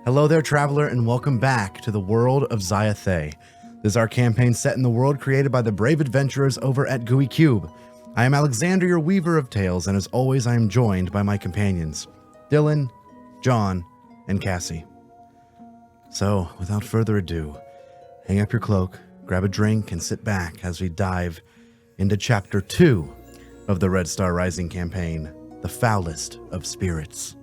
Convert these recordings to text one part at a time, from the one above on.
Hello there, traveler, and welcome back to the world of Zatis. This is our campaign set in the world created by the brave adventurers over at GUI Cube. I am Alexander, your weaver of tales, and as always, I am joined by my companions, Dylan, John, and Cassie. So, without further ado, hang up your cloak, grab a drink, and sit back as we dive into Chapter 2 of the Red Star Rising campaign, The Foulest of Spirits.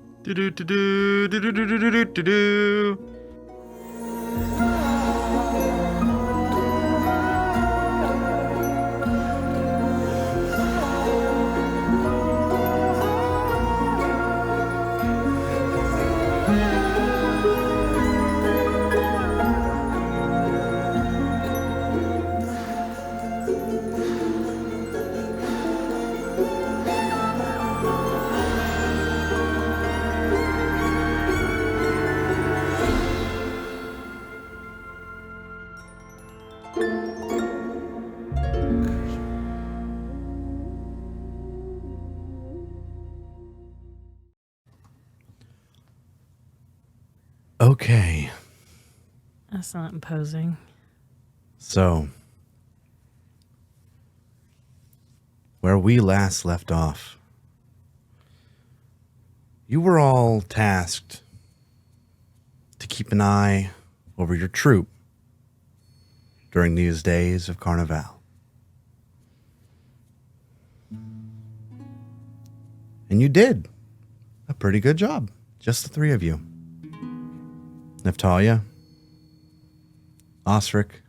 Okay. That's not imposing. So, where we last left off, you were all tasked to keep an eye over your troop during these days of Carnival. And you did a pretty good job, just the three of you. Neftalia, Osric,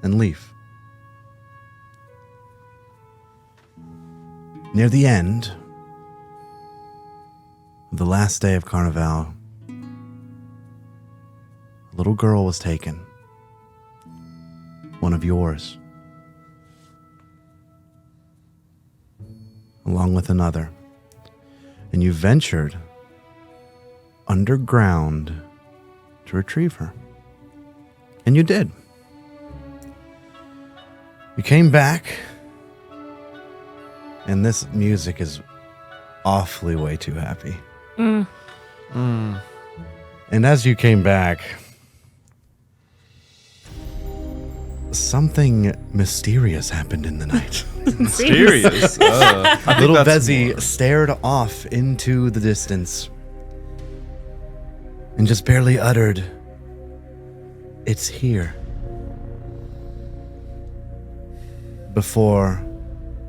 and Leaf. Near the end of the last day of Carnival, a little girl was taken. One of yours. Along with another. And you ventured underground to retrieve her. And you did. You came back, and this music is awfully way too happy. And as you came back, something mysterious happened in the night. Mysterious? Little Vezzy stared off into the distance and just barely uttered, "It's here," before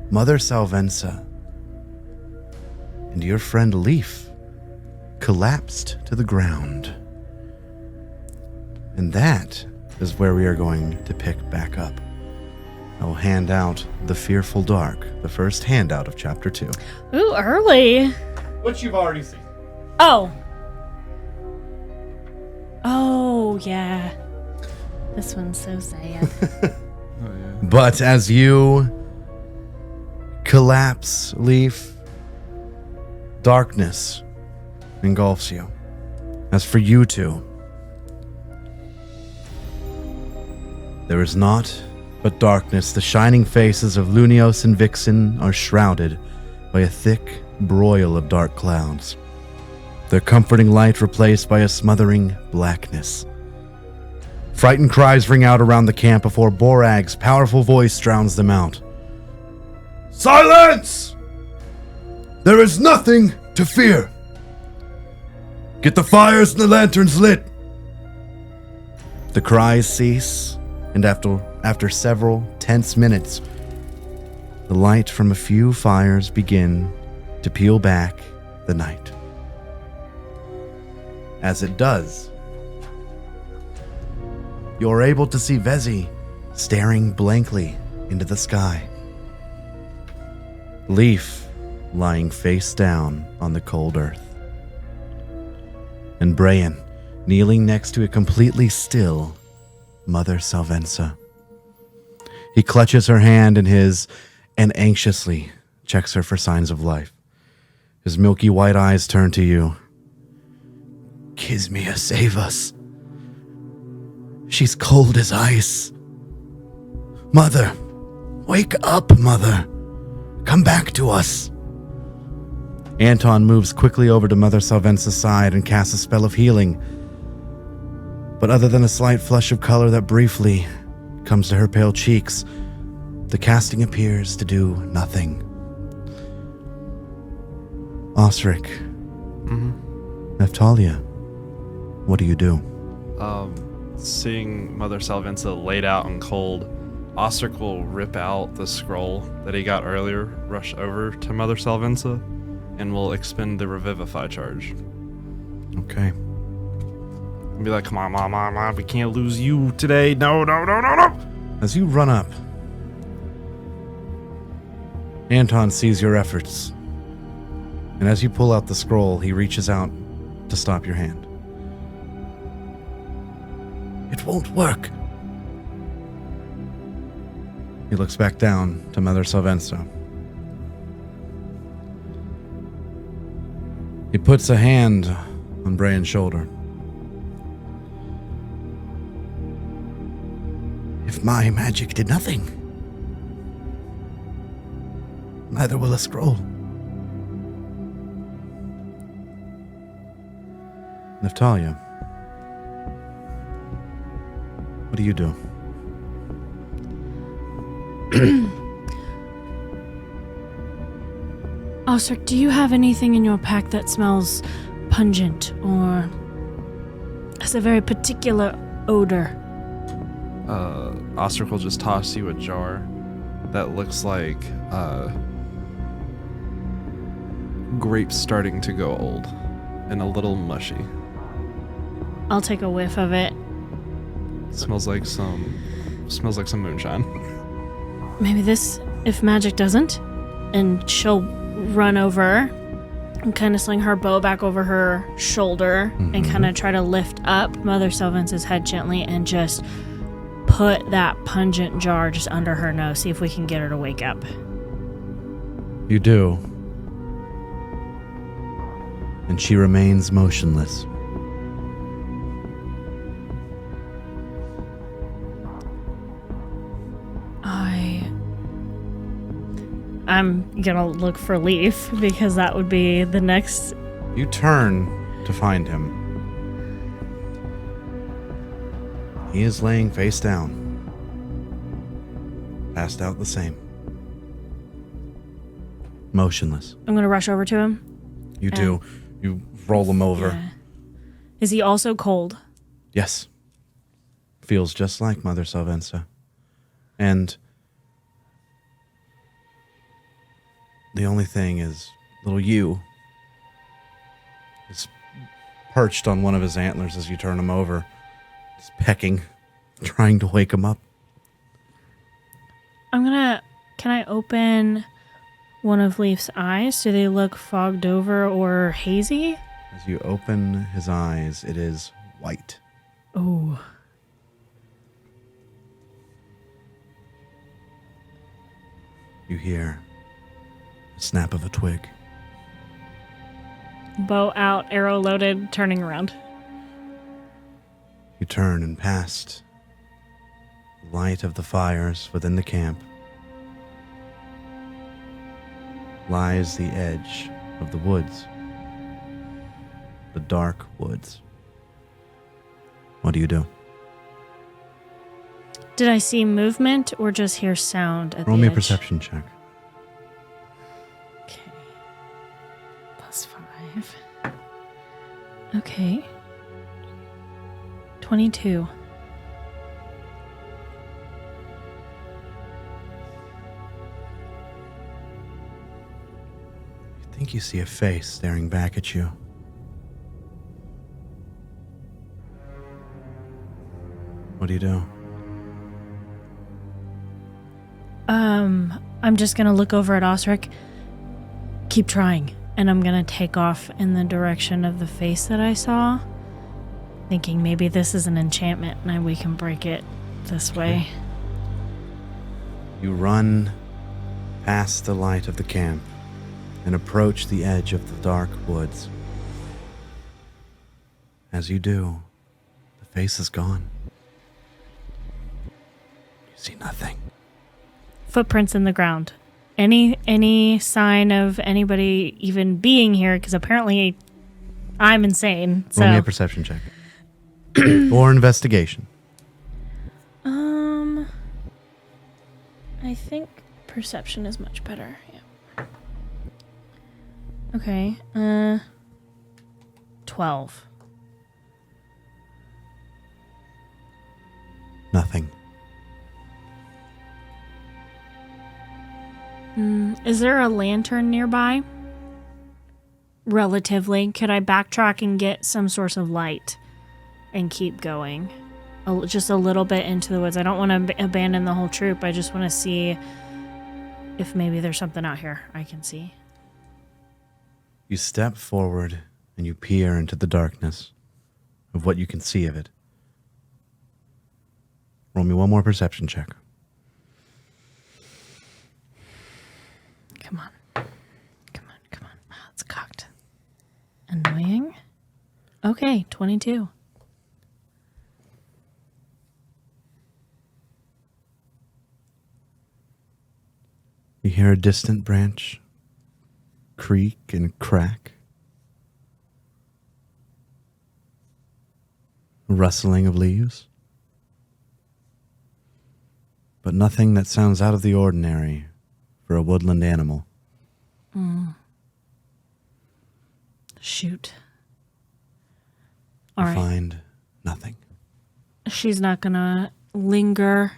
Mother Salvensa and your friend Leaf collapsed to the ground. And that is where we are going to pick back up. I will hand out The Fearful Dark, the first handout of Chapter 2. Ooh, early. Which you've already seen. Oh, yeah. This one's so sad. But as you collapse, Leaf, darkness engulfs you. As for you two, there is naught but darkness. The shining faces of Lunios and Vixen are shrouded by a thick broil of dark clouds, their comforting light replaced by a smothering blackness. Frightened cries ring out around the camp before Borag's powerful voice drowns them out. "Silence! There is nothing to fear. Get the fires and the lanterns lit." The cries cease, and after several tense minutes, the light from a few fires begin to peel back the night. As it does, you're able to see Vezzy staring blankly into the sky. Leaf lying face down on the cold earth. And Brayan kneeling next to a completely still Mother Salvensa. He clutches her hand in his and anxiously checks her for signs of life. His milky white eyes turn to you. "Kismia, save us. She's cold as ice. Mother, wake up, Mother. Come back to us." Anton moves quickly over to Mother Salvensa's side and casts a spell of healing. But other than a slight flush of color that briefly comes to her pale cheeks, the casting appears to do nothing. Osric. Neftalia, what do you do? Seeing Mother Salvensa laid out and cold, Osric will rip out the scroll that he got earlier, rush over to Mother Salvensa, and will expend the Revivify charge. Okay. And be like, come on, we can't lose you today. No. As you run up, Anton sees your efforts, and as you pull out the scroll, he reaches out to stop your hand. It won't work. He looks back down to Mother Salvensa. He puts a hand on Brian's shoulder. If my magic did nothing, neither will a scroll. Neftalia, what do you do? Osric, do you have anything in your pack that smells pungent or has a very particular odor? Osric will just toss you a jar that looks like grapes starting to go old and a little mushy. I'll take a whiff of it. Smells like some moonshine. Maybe this, if magic doesn't, and she'll run over and kind of sling her bow back over her shoulder and kind of try to lift up Mother Salvensa's head gently and just put that pungent jar just under her nose, see if we can get her to wake up. You do. And she remains motionless. I'm gonna look for Leaf because that would be the next. You turn to find him. He is laying face down, passed out the same. Motionless. I'm gonna rush over to him. You do. You roll him over. Yeah. Is he also cold? Yes. Feels just like Mother Salvensa. And the only thing is, little you is perched on one of his antlers as you turn him over. Just pecking, trying to wake him up. Can I open one of Leaf's eyes? Do they look fogged over or hazy? As you open his eyes, it is white. Oh. You hear the snap of a twig. Bow out, arrow loaded, turning around. You turn and past the light of the fires within the camp lies the edge of the woods. The dark woods. What do you do? Did I see movement or just hear sound at Roll the me edge? a perception check. Okay. +5. Okay. 22. You think you see a face staring back at you. What do you do? I'm just gonna look over at Osric. Keep trying. And I'm gonna take off in the direction of the face that I saw. Thinking maybe this is an enchantment and we can break it this way. You run past the light of the camp and approach the edge of the dark woods. As you do, the face is gone. You see nothing. Footprints in the ground. Any sign of anybody even being here? Because apparently I'm insane. So Roll me a perception check. Or investigation. I think perception is much better. Yeah. Okay. 12. Nothing. Is there a lantern nearby? Relatively. Could I backtrack and get some source of light and keep going? Just a little bit into the woods. I don't want to abandon the whole troop. I just want to see if maybe there's something out here I can see. You step forward and you peer into the darkness of what you can see of it. Roll me one more perception check. Come on. Oh, it's cocked. Annoying. Okay, 22. You hear a distant branch creak and crack. A rustling of leaves. But nothing that sounds out of the ordinary for a woodland animal. Shoot. You All right. find nothing. She's not gonna linger.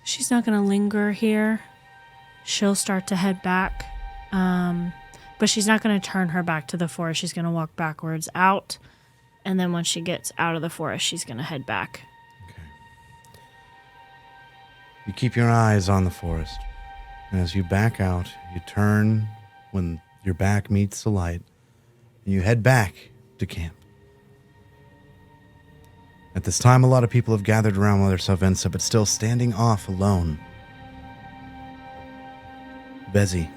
She's not gonna linger here. She'll start to head back. But she's not gonna turn her back to the forest. She's gonna walk backwards out. And then once she gets out of the forest, she's gonna head back. Okay. You keep your eyes on the forest. And as you back out, you turn when your back meets the light, and you head back to camp. At this time, a lot of people have gathered around Mother Salvensa, but still standing off alone. Vezi.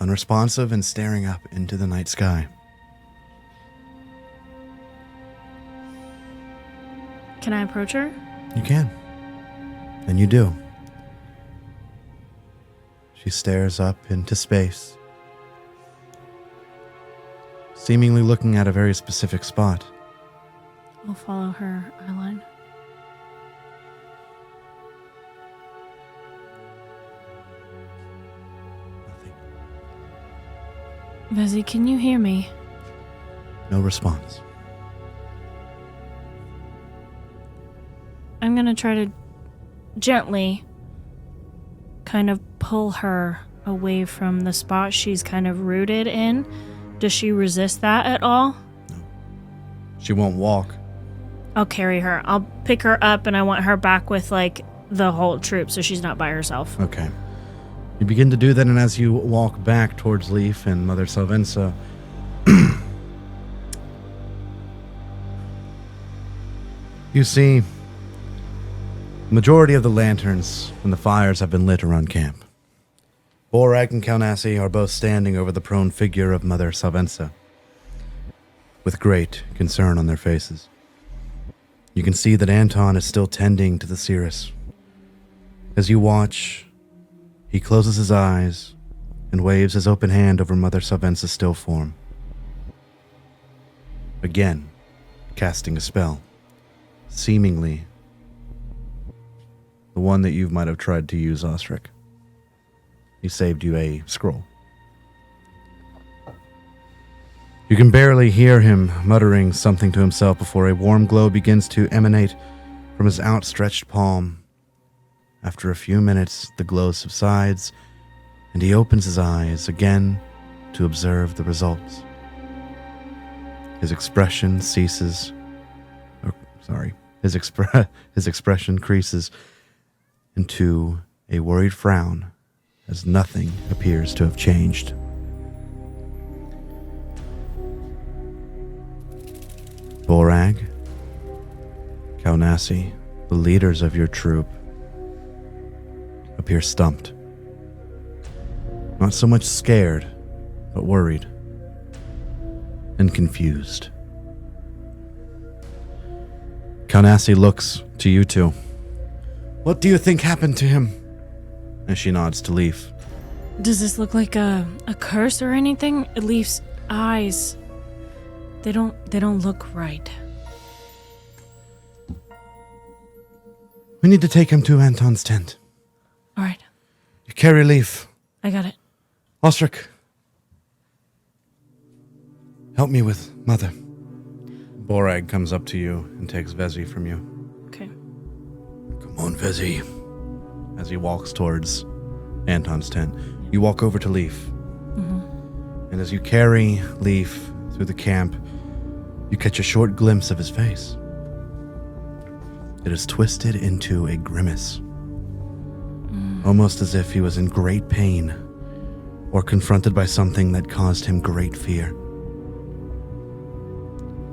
Unresponsive and staring up into the night sky. Can I approach her? You can. And you do. She stares up into space, seemingly looking at a very specific spot. I'll follow her eyeline. Nothing. Vezi, can you hear me? No response. I'm gonna try to gently kind of pull her away from the spot she's kind of rooted in. Does she resist that at all? No. She won't walk. I'll carry her. I'll pick her up and I want her back with like the whole troop so she's not by herself. Okay. You begin to do that, and as you walk back towards Leaf and Mother Salvensa, you see majority of the lanterns and the fires have been lit around camp. Borag and Kalnassi are both standing over the prone figure of Mother Salvensa, with great concern on their faces. You can see that Anton is still tending to the Cirrus. As you watch, he closes his eyes and waves his open hand over Mother Salvensa's still form. Again, casting a spell, seemingly the one that you might have tried to use, Osric. He saved you a scroll. You can barely hear him muttering something to himself before a warm glow begins to emanate from his outstretched palm. After a few minutes, the glow subsides, and he opens his eyes again to observe the results. His expression ceases. His expression creases into a worried frown as nothing appears to have changed. Borag, Kalnassi, the leaders of your troop, appear stumped. Not so much scared, but worried and confused. Kanasi looks to you two. What do you think happened to him? As she nods to Leaf. Does this look like a curse or anything? Leaf's eyes, they don't look right. We need to take him to Anton's tent. All right, You carry Leaf. I got it. Osric, help me with Mother. Borag comes up to you and takes Vezi from you. Okay. Come on, Vezi. As he walks towards Anton's tent, you walk over to Leaf. And as you carry Leaf through the camp, you catch a short glimpse of his face. It is twisted into a grimace, almost as if he was in great pain or confronted by something that caused him great fear.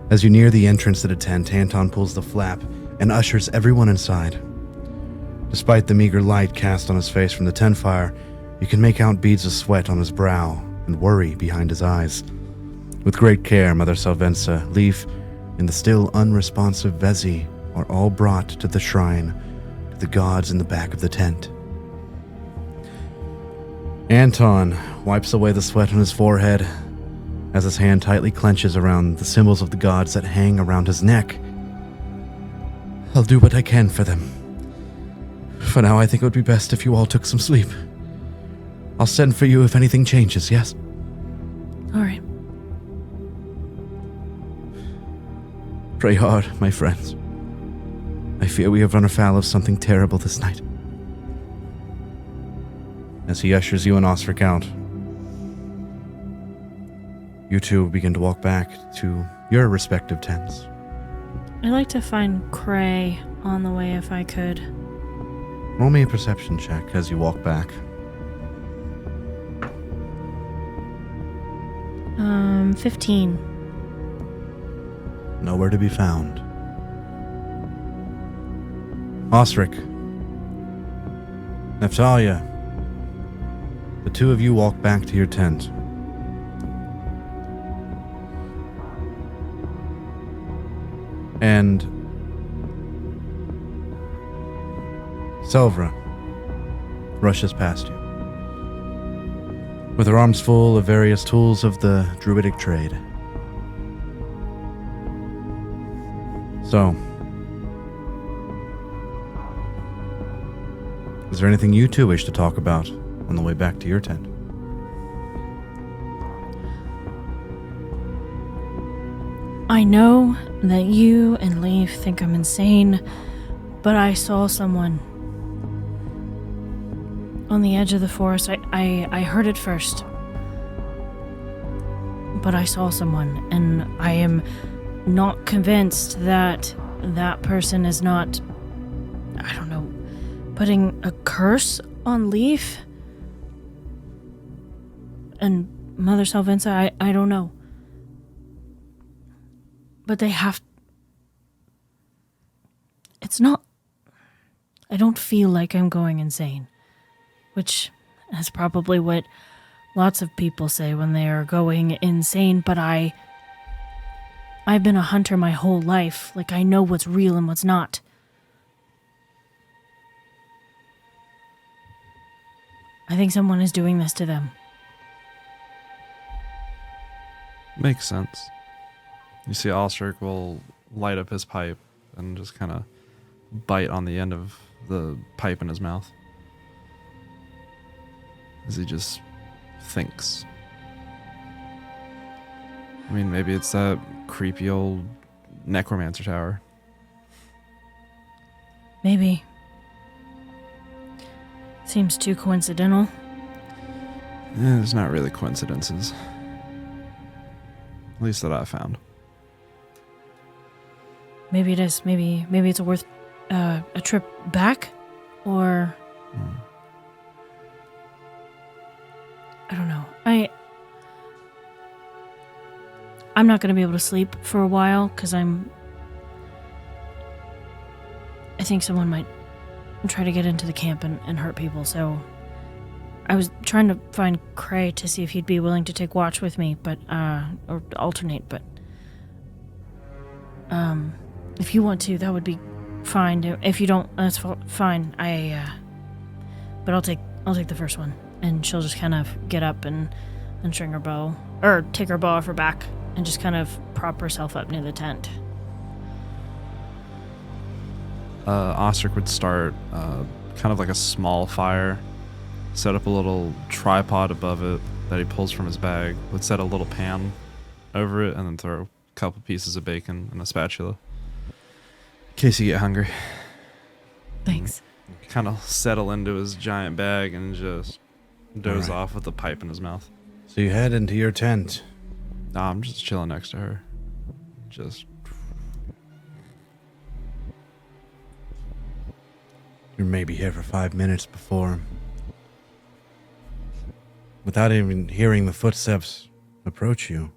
As you near the entrance to the tent, Anton pulls the flap and ushers everyone inside. Despite the meager light cast on his face from the tent fire, you can make out beads of sweat on his brow and worry behind his eyes. With great care, Mother Salvensa, Leaf, and the still unresponsive Vezi are all brought to the shrine to the gods in the back of the tent. Anton wipes away the sweat on his forehead as his hand tightly clenches around the symbols of the gods that hang around his neck. I'll do what I can for them. For now, I think it would be best if you all took some sleep. I'll send for you if anything changes, yes? All right. Pray hard, my friends. I fear we have run afoul of something terrible this night. As he ushers you and Osric out, you two begin to walk back to your respective tents. I'd like to find Cray on the way if I could. Roll me a perception check as you walk back. 15. Nowhere to be found. Osric, Neftalia, the two of you walk back to your tent. And Selvra rushes past you with her arms full of various tools of the druidic trade. So, is there anything you two wish to talk about on the way back to your tent? I know that you and Leaf think I'm insane, but I saw someone on the edge of the forest. I heard it first, but I saw someone, and I am not convinced that that person is not, I don't know, putting a curse on Leaf and Mother Salvensa. I don't know. But they have... It's not... I don't feel like I'm going insane. Which is probably what lots of people say when they are going insane. But I've been a hunter my whole life. Like, I know what's real and what's not. I think someone is doing this to them. Makes sense. You see Osric will light up his pipe and just kind of bite on the end of the pipe in his mouth as he just thinks. I mean, maybe it's that creepy old necromancer tower. Maybe. Seems too coincidental. There's not really coincidences. At least that I found. Maybe it is. Maybe it's worth a trip back, or I don't know. I'm not going to be able to sleep for a while because I think someone might try to get into the camp and hurt people, so I was trying to find Cray to see if he'd be willing to take watch with me, but, or alternate, but, if you want to, that would be fine. If you don't, that's fine. But I'll take the first one, and she'll just kind of get up and string her bow, or take her bow off her back, and just kind of prop herself up near the tent. Ostrich would start kind of like a small fire, set up a little tripod above it that he pulls from his bag, would set a little pan over it, and then throw a couple pieces of bacon and a spatula. In case you get hungry. Thanks. Kind of settle into his giant bag and just doze off with the pipe in his mouth. So you head into your tent. Nah, I'm just chilling next to her. Just... You're maybe here for 5 minutes before, without even hearing the footsteps approach you,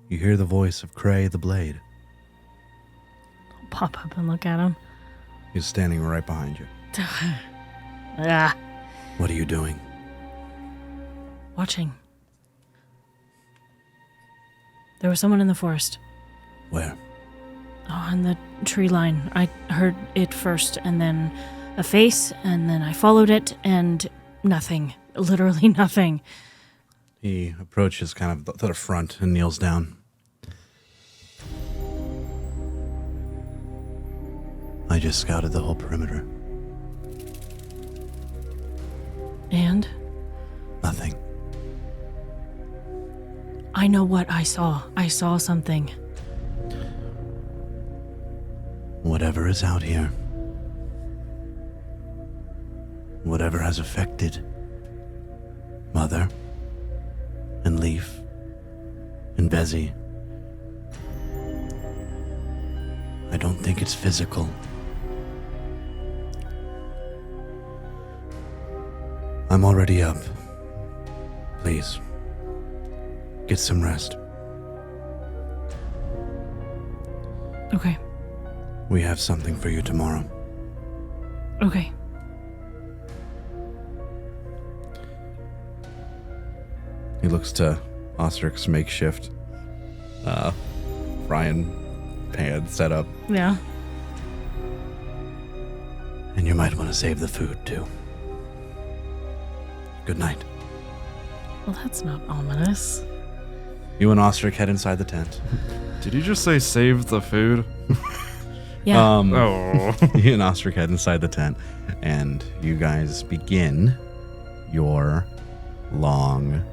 you hear the voice of Cray the Blade. I'll pop up and look at him. He's standing right behind you. Ah. What are you doing? Watching. There was someone in the forest. Where? Oh, on the tree line. I heard it first, and then a face, and then I followed it, and nothing. Literally nothing. He approaches kind of to the front and kneels down. I just scouted the whole perimeter. And? Nothing. I know what I saw. I saw something. Whatever is out here, whatever has affected Mother and Leaf and Bezzy, I don't think it's physical. I'm already up. Please, get some rest. Okay. We have something for you tomorrow. Okay. He looks to Ostrich's makeshift frying pan set up. Yeah. And you might want to save the food, too. Good night. Well, that's not ominous. You and Ostrich head inside the tent. Did you just say save the food? Yeah. Oh. You and Ostrich head inside the tent, and you guys begin your long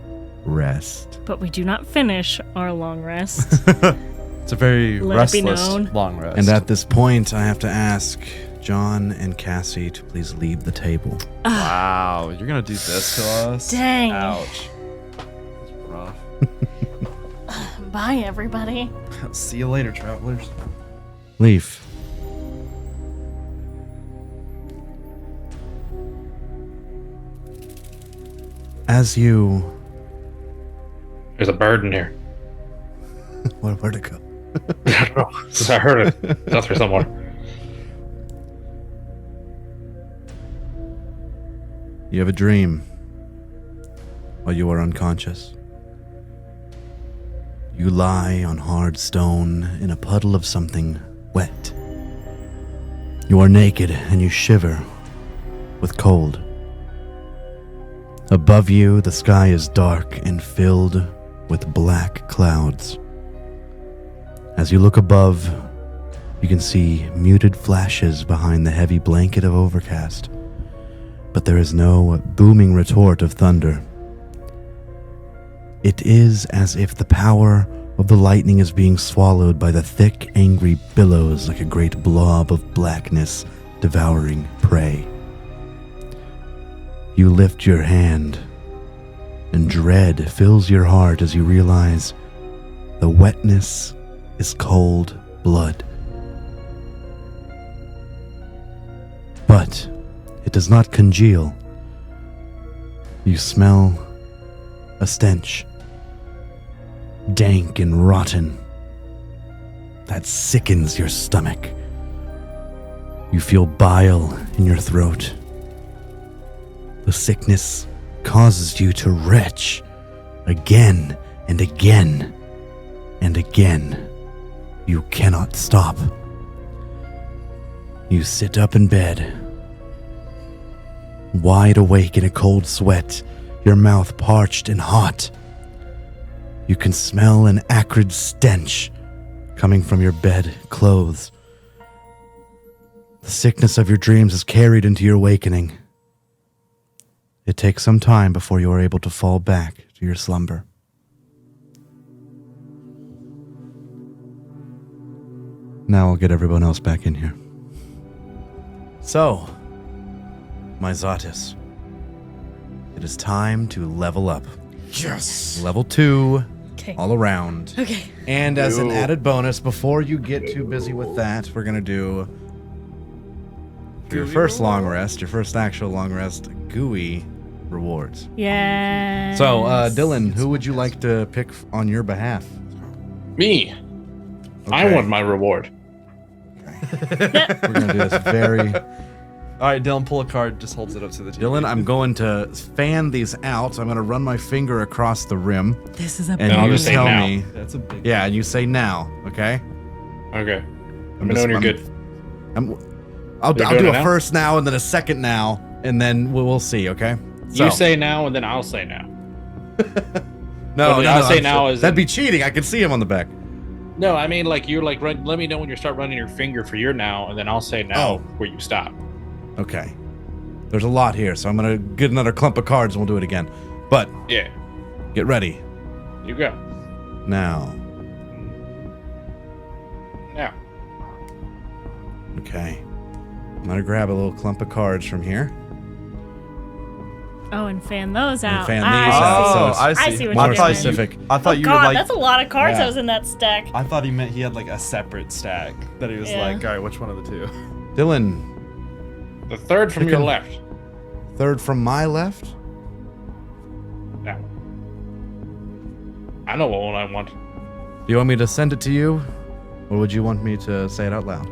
rest. But we do not finish our long rest. It's a very Let it be restless known. long rest. And at this point, I have to ask John and Cassie to please leave the table. Wow, you're gonna do this to us? Dang. Ouch. That's rough. Bye, everybody. See you later, travelers. Leaf. As you... There's a bird in here. Where'd it go? I don't know. I heard it. It's out there somewhere. You have a dream while you are unconscious. You lie on hard stone in a puddle of something wet. You are naked and you shiver with cold. Above you, the sky is dark and filled with black clouds. As you look above, you can see muted flashes behind the heavy blanket of overcast, but there is no booming retort of thunder. It is as if the power of the lightning is being swallowed by the thick, angry billows like a great blob of blackness devouring prey. You lift your hand, and dread fills your heart as you realize the wetness is cold blood. But it does not congeal. You smell a stench, dank and rotten, that sickens your stomach. You feel bile in your throat. The sickness causes you to retch again and again and again. You cannot stop. You sit up in bed, wide awake in a cold sweat, your mouth parched and hot. You can smell an acrid stench coming from your bed clothes. The sickness of your dreams is carried into your awakening. It takes some time before you are able to fall back to your slumber. Now I'll get everyone else back in here. So, my Zatis, it is time to level up. Yes. Level 2, Okay. all around. Okay. And as an added bonus, before you get too busy with that, we're going to do, for your first long rest, your first actual long rest, GUI rewards. Yeah. So, Dylan, who would you like to pick on your behalf? Me. I Okay. want my reward. We're going to do this very... All right, Dylan, pull a card. Just holds it up to the TV. Dylan, I'm going to fan these out. I'm going to run my finger across the rim. This is a And I'll you just say tell now. me... That's a big. Yeah, and you say now, okay? Okay. I'm Let me know when you're good. I'll You're do doing a it now? first now and then a second now, and then we'll see, okay? You say now, and then I'll say now. no, I'll say now is that'd be cheating. I can see him on the back. No, I mean like you're like let me know when you start running your finger for your now, and then I'll say now Oh. where you stop. Okay. There's a lot here, so I'm gonna get another clump of cards and we'll do it again. But Yeah. get ready You go. now. Now. Okay. I'm gonna grab a little clump of cards from here Oh, and fan those and out. fan I these see. out. So Oh, it's I I see. see what more you're doing. specific. I thought Oh you God, were like. that's a lot of cards Yeah. that was in that stack. I thought he meant he had like a separate stack that he was Yeah. like, all right, which one of the two? Dylan, The third from Pick your him. left. third from my left. Now. I know what one I want. Do you want me to send it to you, or would you want me to say it out loud?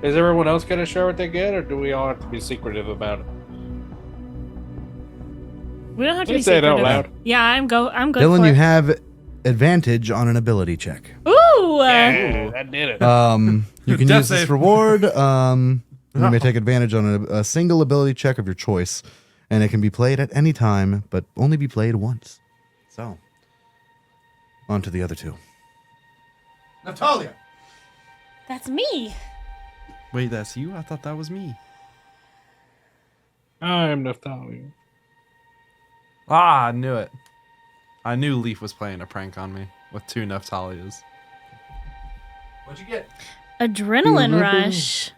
Is everyone else gonna share what they get, or do we all have to be secretive about it? We don't have to You be say it out secretive. loud. Yeah, I'm good Dylan, for you it. have advantage on an ability check. Ooh. Yeah, that did it. You can Death use this save. reward. You may take advantage on a single ability check of your choice, and it can be played at any time, but only be played once. So, on to the other two. Natalia! That's me. Wait, that's you? I thought that was me. I'm Naphtali. Ah, I knew it. I knew Leaf was playing a prank on me with 2 Naftalias. What'd you get? Adrenaline Rush.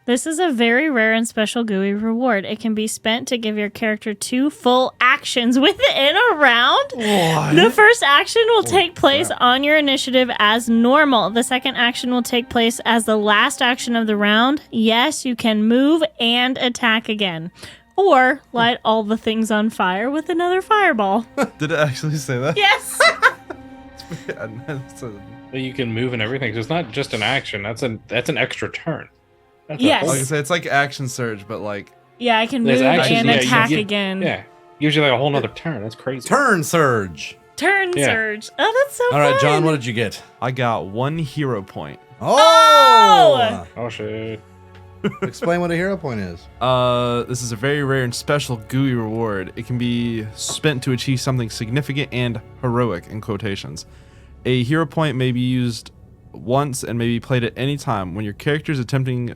This is a very rare and special GUI reward. It can be spent to give your character 2 full actions within a round. The first action will take place on your initiative as normal. The second action will take place as the last action of the round. Yes, you can move and attack again. Or light all the things on fire with another fireball. Did it actually say that? Yes! It's a- But you can move and everything. So it's not just an action. That's an extra turn. That's Yes. like I said, it's like action surge, but like Yeah, I can There's move actions, and yeah, you attack get- again. Yeah. Usually like a whole nother turn. That's crazy. Turn Surge! Turn Yeah. surge. Oh, that's so All right, fun. John, what did you get? I got 1 hero point. Oh! Oh shit. Explain what a hero point is. This is a very rare and special GUI reward. It can be spent to achieve something significant and heroic in quotations. A hero point may be used once and may be played at any time. What your character is attempting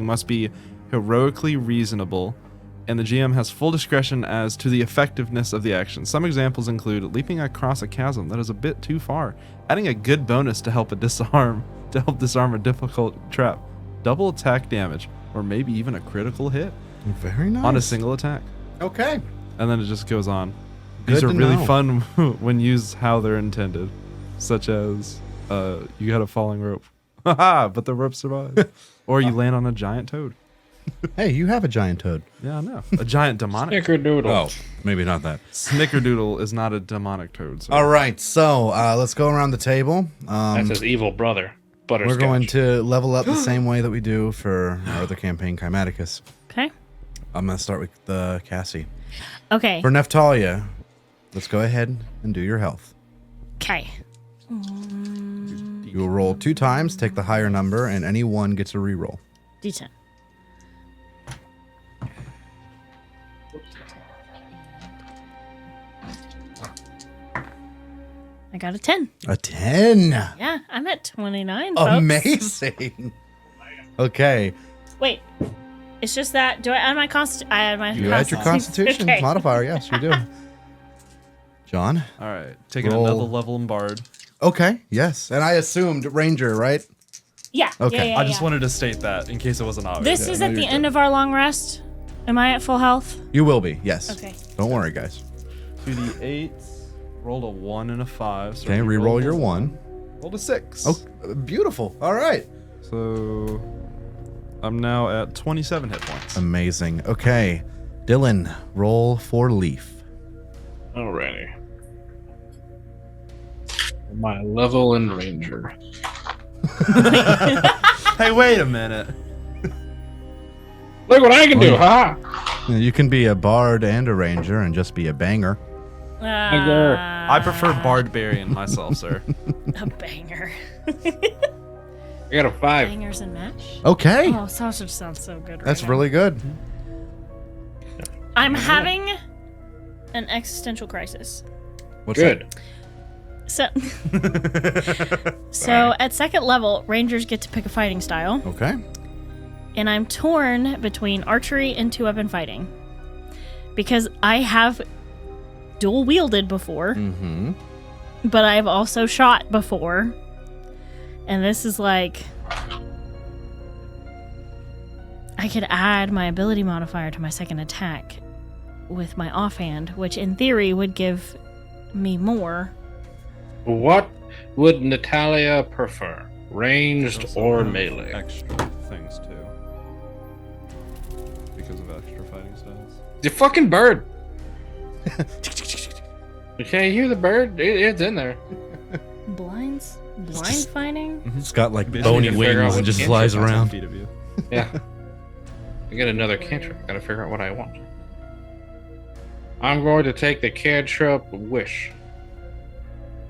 must be heroically reasonable, and the GM has full discretion as to the effectiveness of the action. Some examples include leaping across a chasm that is a bit too far, adding a good bonus to help disarm a difficult trap, double attack damage, or maybe even a critical hit Very nice. on a single attack. Okay. And then it just goes on. Good These are to really know. fun when used how they're intended, such as you got a falling rope, haha, but the rope survived, or you land on a giant toad. Hey, you have a giant toad. Yeah, I know. A giant demonic. Snickerdoodle. Oh, maybe not that. Snickerdoodle is not a demonic toad. So. All right, so let's go around the table. That's his evil brother. butterscotch. We're going to level up the same way that we do for our other campaign, Chimaticus. Okay. I'm going to start with Cassie. Okay. For Neftalia, let's go ahead and do your health. Okay. You will roll 2 times, take the higher number, and any one gets a reroll. D10. I got a 10. A 10. Yeah, I'm at 29, folks. Amazing. Okay. Wait. It's just that, do I add my constitution? I add my You add your Constitution Okay. modifier. Yes, you do. John? All right, taking Roll. another level in Bard. Okay, yes. And I assumed Ranger, right? Yeah. Okay. Yeah, I just wanted to state that in case it wasn't obvious. This is no, at the you're end of our long rest. Am I at full health? You will be, yes. Okay. Don't worry, guys. 2d8, rolled a 1 and a 5. So Okay, we reroll rolled your a 1. Rolled a 6. Oh, beautiful. All right. So I'm now at 27 hit points. Amazing. Okay. Dylan, roll for Leaf. Alrighty. My level in Ranger. Hey, wait a minute. Look what I can do, Wait. ha! You can be a bard and a ranger and just be a banger. I prefer Bardbarian myself, sir. A banger. I got a 5. Bangers and mash? Okay. Oh, sausage sounds so good right That's now. really good. I'm having an existential crisis. What's Good. So, so at second level, rangers get to pick a fighting style, that? Okay. and I'm torn between archery and two-weapon fighting because I have dual wielded before, Mm-hmm. but I've also shot before, and this is like I could add my ability modifier to my second attack with my offhand, which in theory would give me more. What would Natalia prefer? Ranged Also or have melee? Extra things too. Because of extra fighting styles. The fucking bird! You can't hear the bird? It's in there. Blind fighting? It's got like Basically, bony you can figure out wings and what just cantrip flies that's 10 around. feet of you. Yeah. I got another cantrip. Gotta figure out what I want. I'm going to take the cantrip Wish.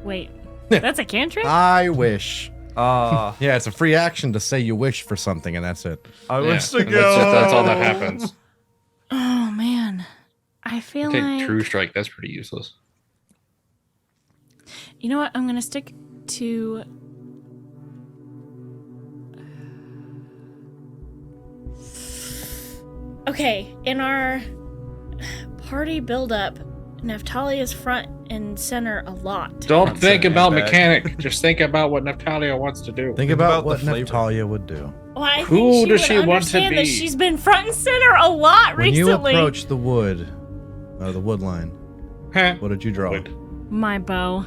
Wait, that's a cantrip? I wish. Ah, Yeah, it's a free action to say you wish for something, and that's it. I Yeah, wish to and go. that's all that happens. Oh man, I feel Take like True Strike. That's pretty useless. you know what? I'm gonna stick to. Okay, in our party build-up, Naphtali is front and center a lot. Don't Front think center, about back. mechanic. Just think about what Natalia wants to do. Think about about what the flavor. Natalia would do. Well, I think Who she does would she want to understand that be? she's been front and center a lot When you recently. approach the wood, the wood line, Huh? what did you draw? Wood. My bow.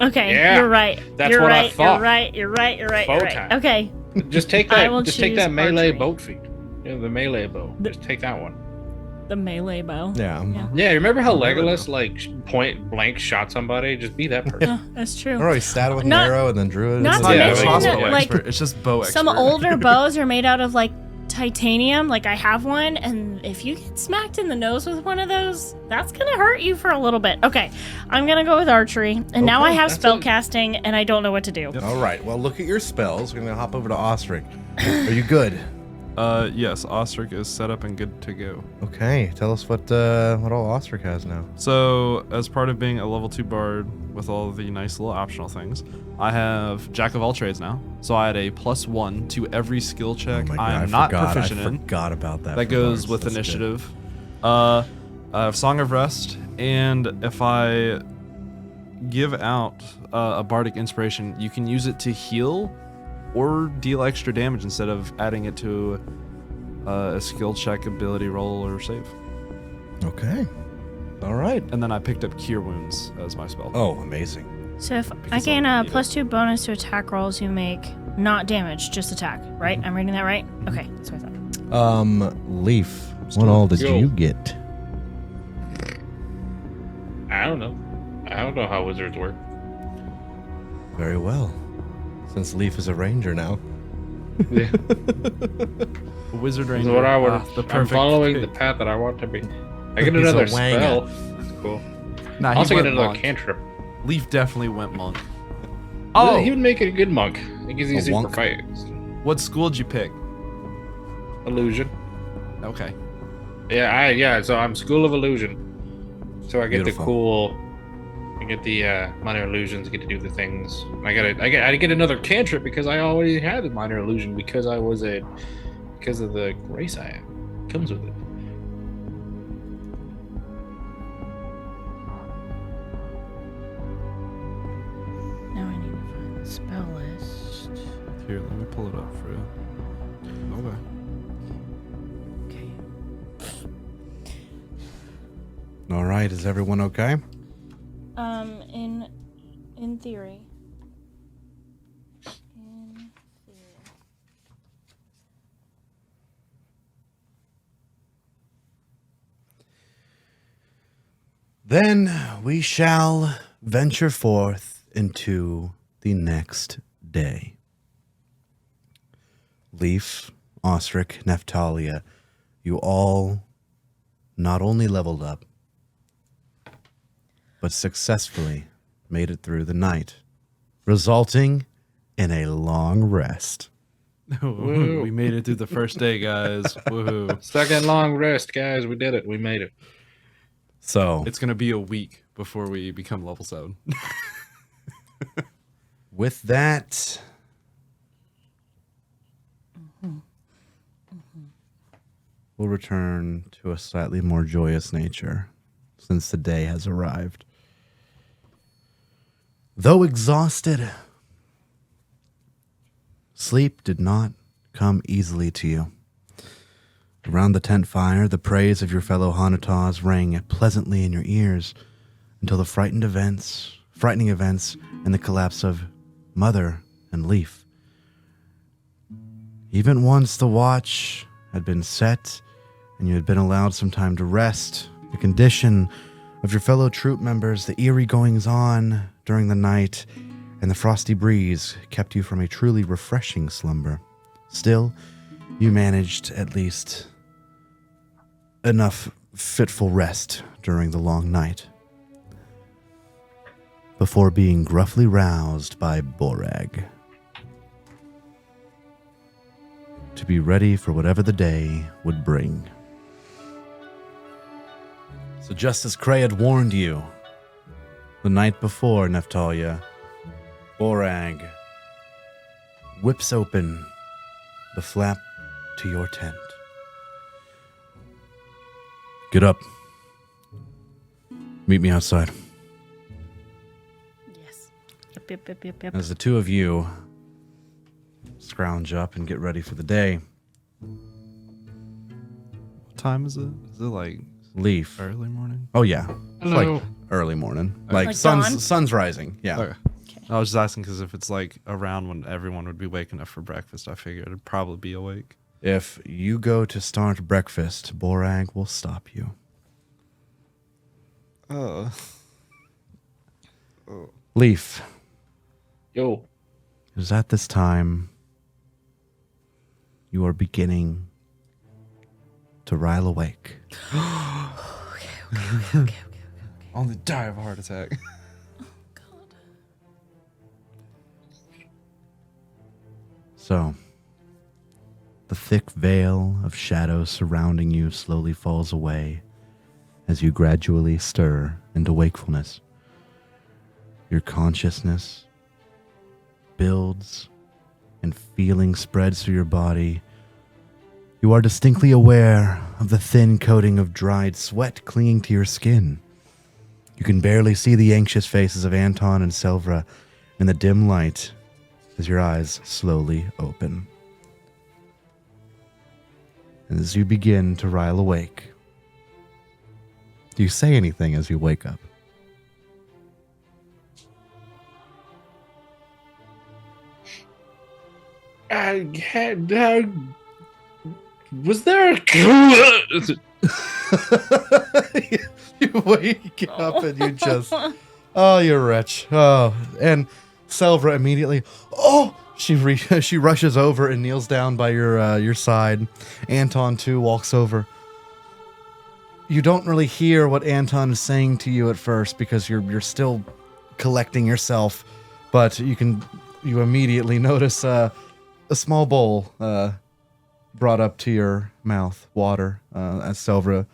Okay, Yeah, you're right. that's you're what I right. thought. You're right. You're right. You're right. Bow You're right. tie. Okay, Just take I that. will Just take choose that melee archery. boat feat. Yeah, the melee bow. Just take that one. the melee bow. Yeah. Yeah. Yeah, remember how Melee Legolas point blank shot somebody? Just be that person. Oh, that's true. Or he stabbed with an Not- arrow and then drew it. not It's to not Yeah, a mention crossbow that, like, expert. It's just bow expert. Some older bows are made out of like titanium. Like I have one, and if you get smacked in the nose with one of those, that's gonna hurt you for a little bit. Okay, I'm gonna go with archery, and now I Okay, have that's spell it. casting, and I don't know what to do. All right. Well, look at your spells. We're gonna hop over to Ostrich. Are you good? Yes, Ostrich is set up and good to go. Okay. Tell us what all Ostrich has now. So, as part of being a level 2 bard with all the nice little optional things, I have Jack of all trades now. So I had a +1 to every skill check Oh my God, I'm I not forgot. proficient I in. forgot about that. That for goes bards. with That's good. initiative. I have Song of Rest, and if I give out a bardic inspiration, you can use it to heal or deal extra damage instead of adding it to a skill check, ability roll, or save. Okay. All right. And then I picked up Cure Wounds as my spell. Oh, amazing. So if I Because gain I'll a need it. +2 bonus to attack rolls you make, not damage, just attack, right? I'm reading that right? Okay, that's what I thought. Leaf. What all did Yo. you get? I don't know. I don't know how wizards work. Very well. Since Leaf is a ranger now. Yeah. Wizard That's Ranger. what I would. The I'm perfect following the pick. path that I want to be. I get He's a another wanger. spell. That's cool. Nah, I he also get went another monk. cantrip. Leaf definitely went monk. Oh, Oh, he would make it a good monk. It gives you A super wonk? fights. what school did you pick? Illusion. Okay. Yeah. So I'm School of Illusion. So I get Beautiful. the cool. I get the minor illusions. I get to do the things. I get another cantrip because I already had the minor illusion because of the grace I have. Comes with it. Now I need to find the spell list. Here, let me pull it up for you. Okay. Okay. All right, is everyone okay? In theory. In theory. Then we shall venture forth into the next day. Leaf, Osric, Neftalia, you all not only leveled up, but successfully made it through the night, resulting in a long rest. We made it through the first day, guys. Woohoo. Second long rest, guys. We did it. We made it. So, It's going to be a week before we become level 7. with that, we'll return to a slightly more joyous nature since the day has arrived. Though exhausted, sleep did not come easily to you. Around the tent fire, the praise of your fellow Hanatas rang pleasantly in your ears until the frightening events, and the collapse of Mother and Leaf. Even once the watch had been set and you had been allowed some time to rest, the condition of your fellow troop members, the eerie goings-on during the night, and the frosty breeze kept you from a truly refreshing slumber. Still, you managed at least enough fitful rest during the long night before being gruffly roused by Borag to be ready for whatever the day would bring. So just as Cray had warned you the night before, Neftalia, Borag whips open the flap to your tent. Get up. Meet me outside. Yes. Yep. As the two of you scrounge up and get ready for the day, What time is it? Is it like Leaf. early morning? Oh yeah, it's Hello. like early morning, like Like dawn? sun's rising. Yeah. Okay. I was just asking because if it's like around when everyone would be waking up for breakfast, I figured I'd probably be awake. If you go to start breakfast, Borag will stop you. Leaf, Yo. it is at this time you are beginning to rile awake. Only die of a heart attack. God. So, the thick veil of shadows surrounding you slowly falls away as you gradually stir into wakefulness. Your consciousness builds and feeling spreads through your body. You are distinctly aware of the thin coating of dried sweat clinging to your skin. You can barely see the anxious faces of Anton and Selvra in the dim light as your eyes slowly open. And as you begin to rile awake, do you say anything as you wake up? Was there a... You wake up and you just... Oh, you wretch. Oh, and Selvra immediately, she rushes over and kneels down by your side. Anton too walks over. You don't really hear what Anton is saying to you at first because you're still collecting yourself, but you immediately notice a small bowl brought up to your mouth, water, as Selvra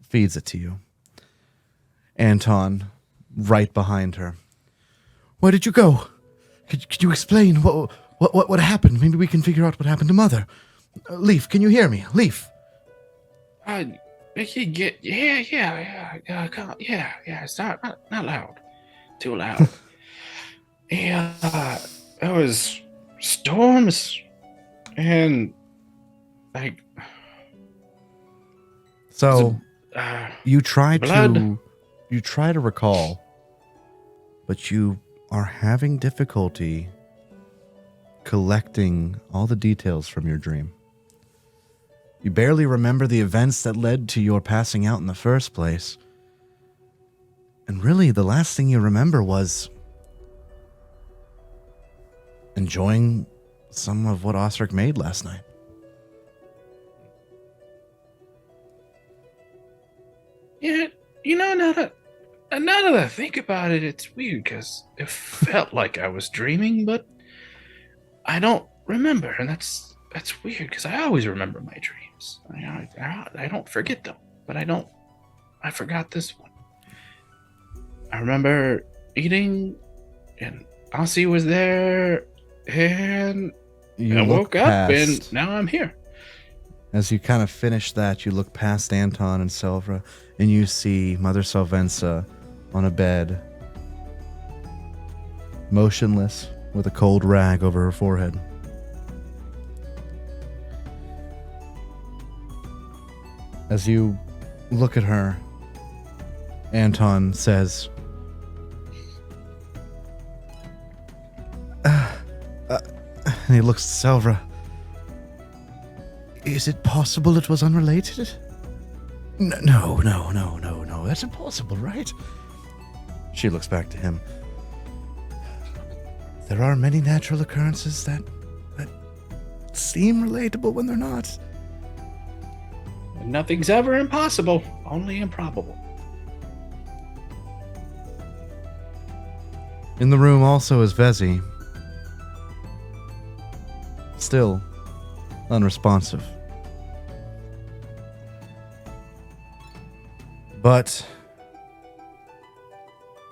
feeds it to you. Anton, right behind her. Where did you go? Could you explain what happened? Maybe we can figure out what happened to Mother. Leaf, can you hear me? Leaf. Yeah. It's not loud. Too loud. Yeah, it was storms and like. So you try blood. to recall, but you are having difficulty collecting all the details from your dream. You barely remember the events that led to your passing out in the first place. And really, the last thing you remember was enjoying some of what Osric made last night. Yeah, now that I think about it, it's weird because it felt like I was dreaming, but I don't remember, and that's weird because I always remember my dreams. I don't forget them, but I forgot this one. I remember eating, and Aussie was there, and I woke up, and now I'm here. As you kind of finish that, you look past Anton and Selvra, and you see Mother Salvensa on a bed, motionless, with a cold rag over her forehead. As you look at her, Anton says, and he looks at Selvra. Is it possible it was unrelated? No, that's impossible, right? She looks back to him. There are many natural occurrences that seem relatable when they're not. Nothing's ever impossible, only improbable. In the room also is Vezi. Still unresponsive. But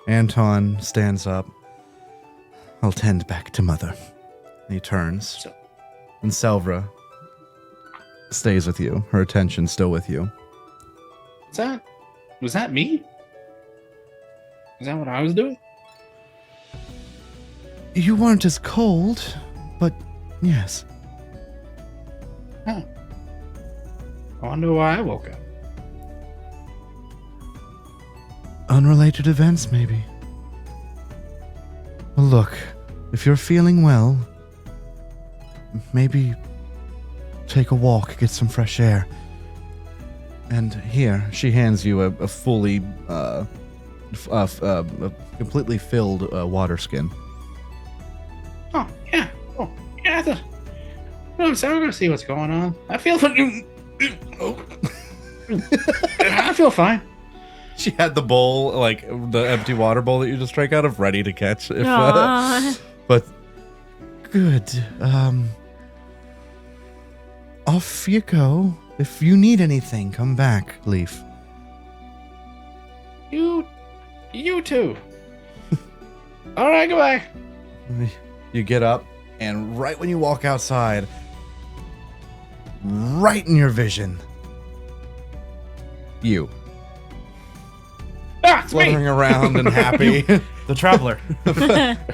Anton stands up. I'll tend back to Mother. And he turns. And Selvra stays with you. Her attention still with you. Was that me? Is that what I was doing? You weren't as cold, but yes. Huh. I wonder why I woke up. Unrelated events, maybe. Well, look, if you're feeling well, maybe take a walk, get some fresh air. And here, she hands you a fully, completely filled water skin. Oh, yeah. So we're gonna see what's going on. I feel fine. She had the bowl, like the empty water bowl that you just drank out of, ready to catch. But good. Off you go. If you need anything, come back, Leaf. You too. All right, goodbye. You get up, and right when you walk outside, right in your vision, you. Ah, it's fluttering me. around and happy. The traveler.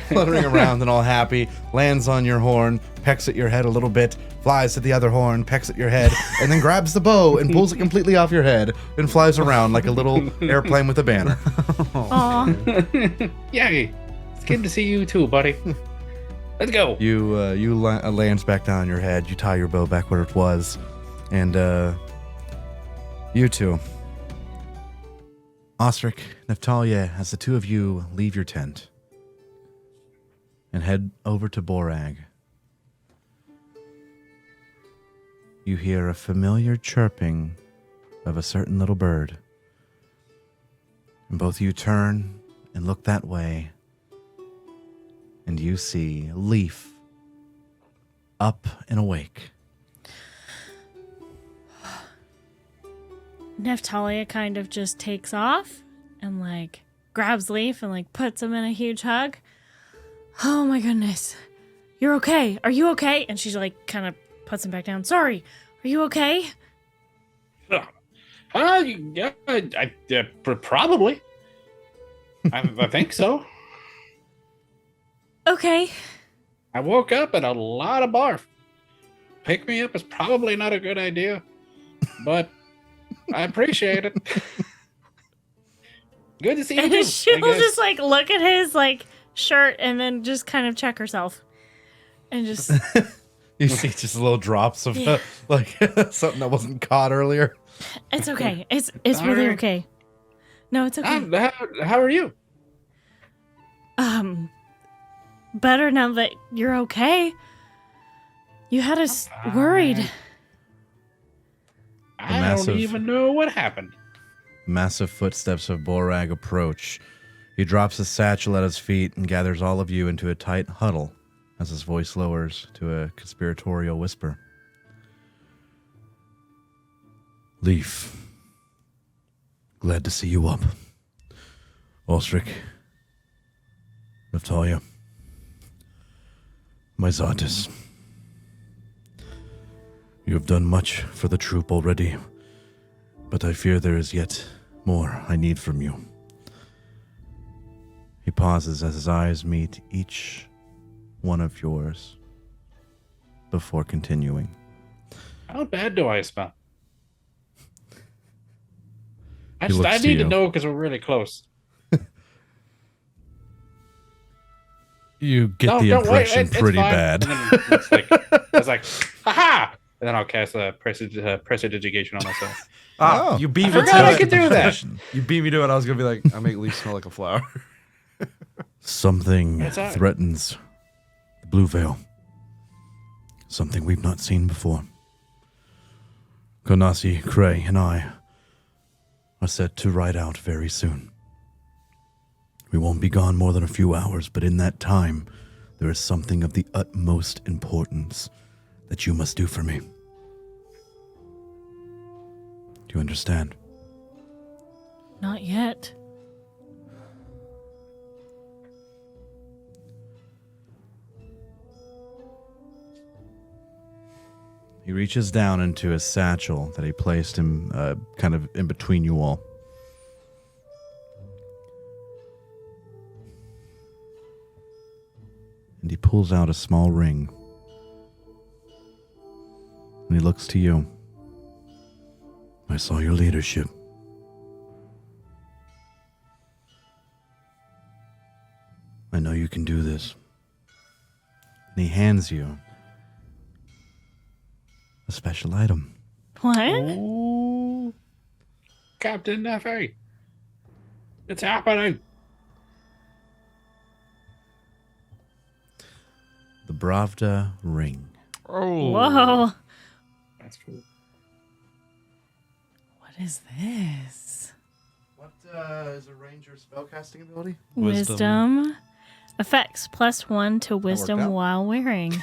Fluttering around and all happy, lands on your horn, pecks at your head a little bit, flies to the other horn, pecks at your head, and then grabs the bow and pulls it completely off your head and flies around like a little airplane with a banner. Aw. Yay. It's good to see you too, buddy. Let's go. You lands back down on your head, you tie your bow back where it was, and you two. Osric, Neftalia, as the two of you leave your tent and head over to Borag. You hear a familiar chirping of a certain little bird. And both of you turn and look that way, and you see Leaf up and awake. Neftalia kind of just takes off and like grabs Leaf and like puts him in a huge hug. Oh my goodness. You're okay. Are you okay? And she's like kind of puts him back down. Sorry. Are you okay? Yeah, probably. I think so. Okay. I woke up in a lot of barf. Pick me up is probably not a good idea, but I appreciate it. Good to see you. And too, she'll I guess. just like look at his like shirt and then just kind of check herself. And just You see just little drops of like something that wasn't caught earlier. it's okay. It's really okay. No, it's okay. How are you? Better now that you're okay. You had us worried. I don't even know what happened. Massive footsteps of Borag approach. He drops his satchel at his feet and gathers all of you into a tight huddle as his voice lowers to a conspiratorial whisper. Leaf, glad to see you up. Ostrich, Neftalia, my Zatis. You have done much for the troop already, but I fear there is yet more I need from you. He pauses as his eyes meet each one of yours before continuing. How bad do I smell? I He looks to need to you. know because we're really close. You get the Don't worry, impression it's pretty fine. bad. And then it's like, haha! And then I'll cast a prestidigitation on myself. Oh. You beat I me to forgot I it. could do that. You beat me to it. I was gonna be like, I make Leaf smell like a flower. Something That's all right. threatens the Blue Veil. Something we've not seen before. Konasi, Cray, and I are set to ride out very soon. We won't be gone more than a few hours, but in that time, there is something of the utmost importance that you must do for me. Do you understand? Not yet. He reaches down into his satchel that he placed him kind of in between you all. And he pulls out a small ring. And he looks to you. I saw your leadership. I know you can do this. And he hands you a special item. What? Ooh. Captain Neffy. It's happening. The Bravda ring. Oh. Whoa. That's cool. What is this? What is a ranger spellcasting ability? Wisdom. Effects +1 to wisdom out. while wearing.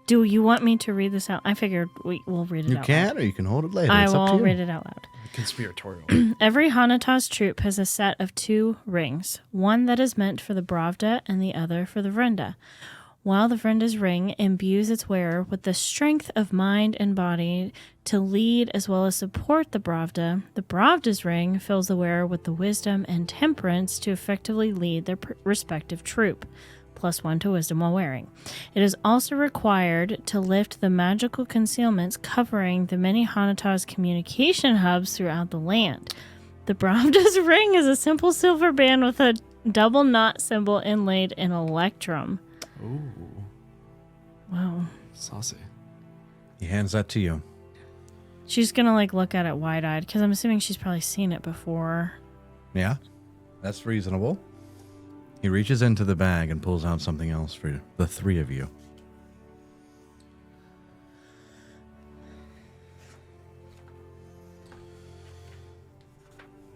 Do you want me to read this out? I figured we'll read it You out can, loud. or you can hold it later. I It's up to will you. read it out loud. Conspiratorial. Every Hanatas troop has a set of 2 rings, one that is meant for the Bravda and the other for the Vrenda. While the Vrenda's ring imbues its wearer with the strength of mind and body to lead as well as support the Bravda's ring fills the wearer with the wisdom and temperance to effectively lead their respective troop. +1 to wisdom while wearing. It is also required to lift the magical concealments covering the many Hanatas communication hubs throughout the land. The Bravda's ring is a simple silver band with a double knot symbol inlaid in electrum. Ooh. Wow. Saucy. He hands that to you. She's gonna like look at it wide-eyed because I'm assuming she's probably seen it before. Yeah, that's reasonable. He reaches into the bag and pulls out something else for the three of you.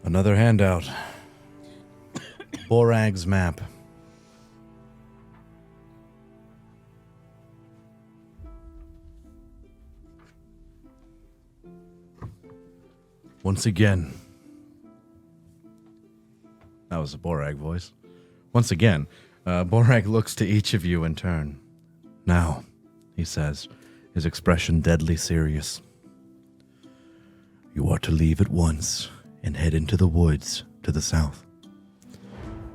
Another handout. Borag's map. Once again. That was a Borag voice. Once again, Borag looks to each of you in turn. Now, he says, his expression deadly serious. You are to leave at once and head into the woods to the south.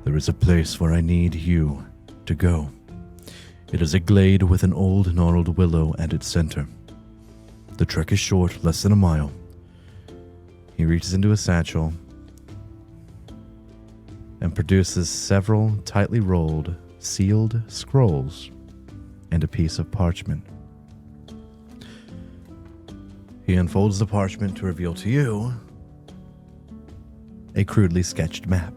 There is a place where I need you to go. It is a glade with an old gnarled willow at its center. The trek is short, less than a mile. He reaches into a satchel and produces several tightly rolled, sealed scrolls and a piece of parchment. He unfolds the parchment to reveal to you a crudely sketched map.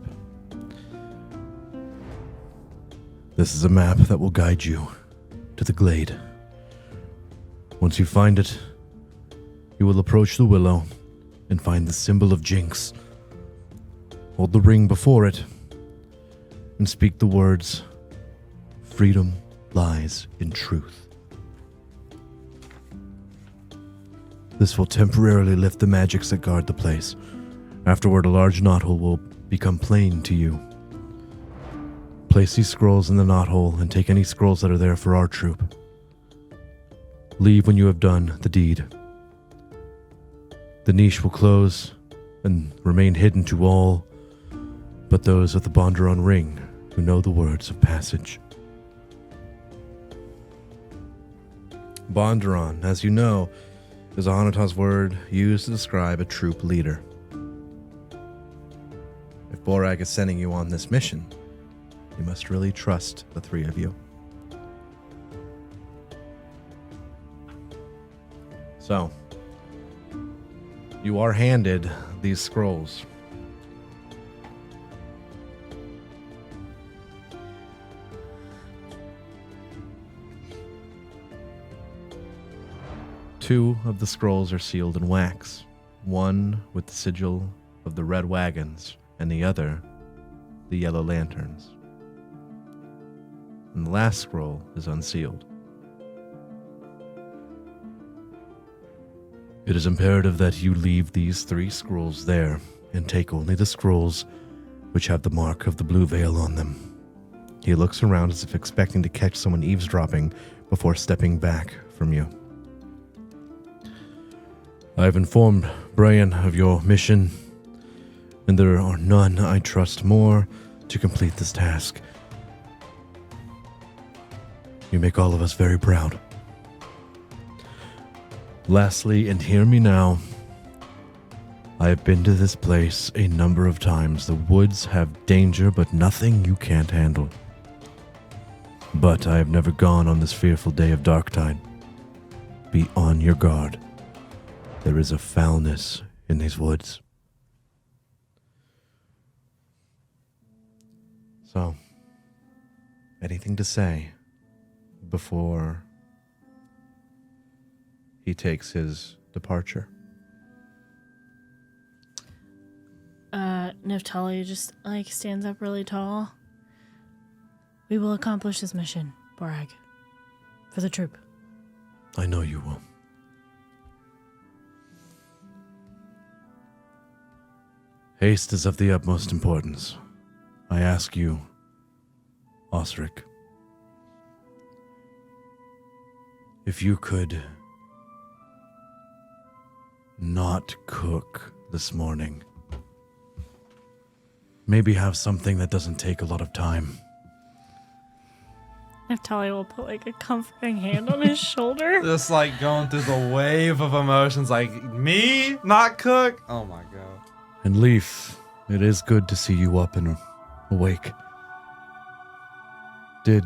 This is a map that will guide you to the glade. Once you find it, you will approach the willow and find the symbol of Jinx. Hold the ring before it and speak the words, "Freedom lies in truth." This will temporarily lift the magics that guard the place. Afterward, a large knothole will become plain to you. Place these scrolls in the knothole and take any scrolls that are there for our troop. Leave when you have done the deed. The niche will close and remain hidden to all but those with the Bondron ring who know the words of passage. Bondron, as you know, is a Hanatar's word used to describe a troop leader. If Borag is sending you on this mission, you must really trust the three of you. So, you are handed these scrolls. Two of the scrolls are sealed in wax, one with the sigil of the red wagons, and the other, the yellow lanterns. And the last scroll is unsealed. It is imperative that you leave these three scrolls there and take only the scrolls which have the mark of the blue veil on them. He looks around as if expecting to catch someone eavesdropping before stepping back from you. I have informed Brian of your mission, and there are none I trust more to complete this task. You make all of us very proud. Lastly, and hear me now, I have been to this place a number of times. The woods have danger, but nothing you can't handle. But I have never gone on this fearful day of Darktide. Be on your guard. There is a foulness in these woods. So, anything to say before he takes his departure? Neftali just stands up really tall. We will accomplish this mission, Borag. For the troop. I know you will. Haste is of the utmost importance. I ask you, Osric, if you could not cook this morning. Maybe have something that doesn't take a lot of time. Neftali will put a comforting hand on his shoulder. Just going through the wave of emotions, me not cook. Oh my god. And Leaf, it is good to see you up and awake. Did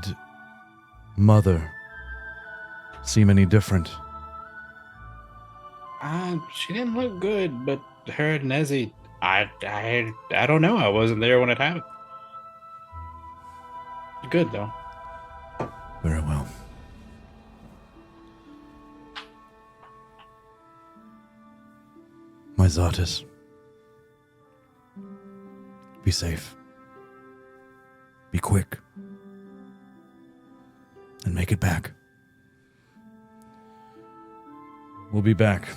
Mother seem any different? She didn't look good, but her and Nezzy, I don't know. I wasn't there when it happened. Good though. Very well. My Zatis. Be safe. Be quick. And make it back. We'll be back. And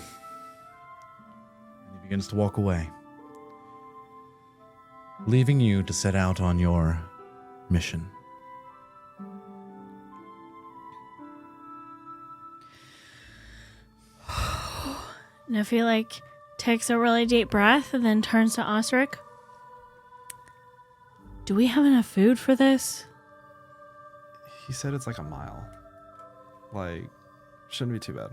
he begins to walk away, leaving you to set out on your mission. And I feel like takes a really deep breath and then turns to Osric. Do we have enough food for this? He said it's like a mile. Like, shouldn't be too bad.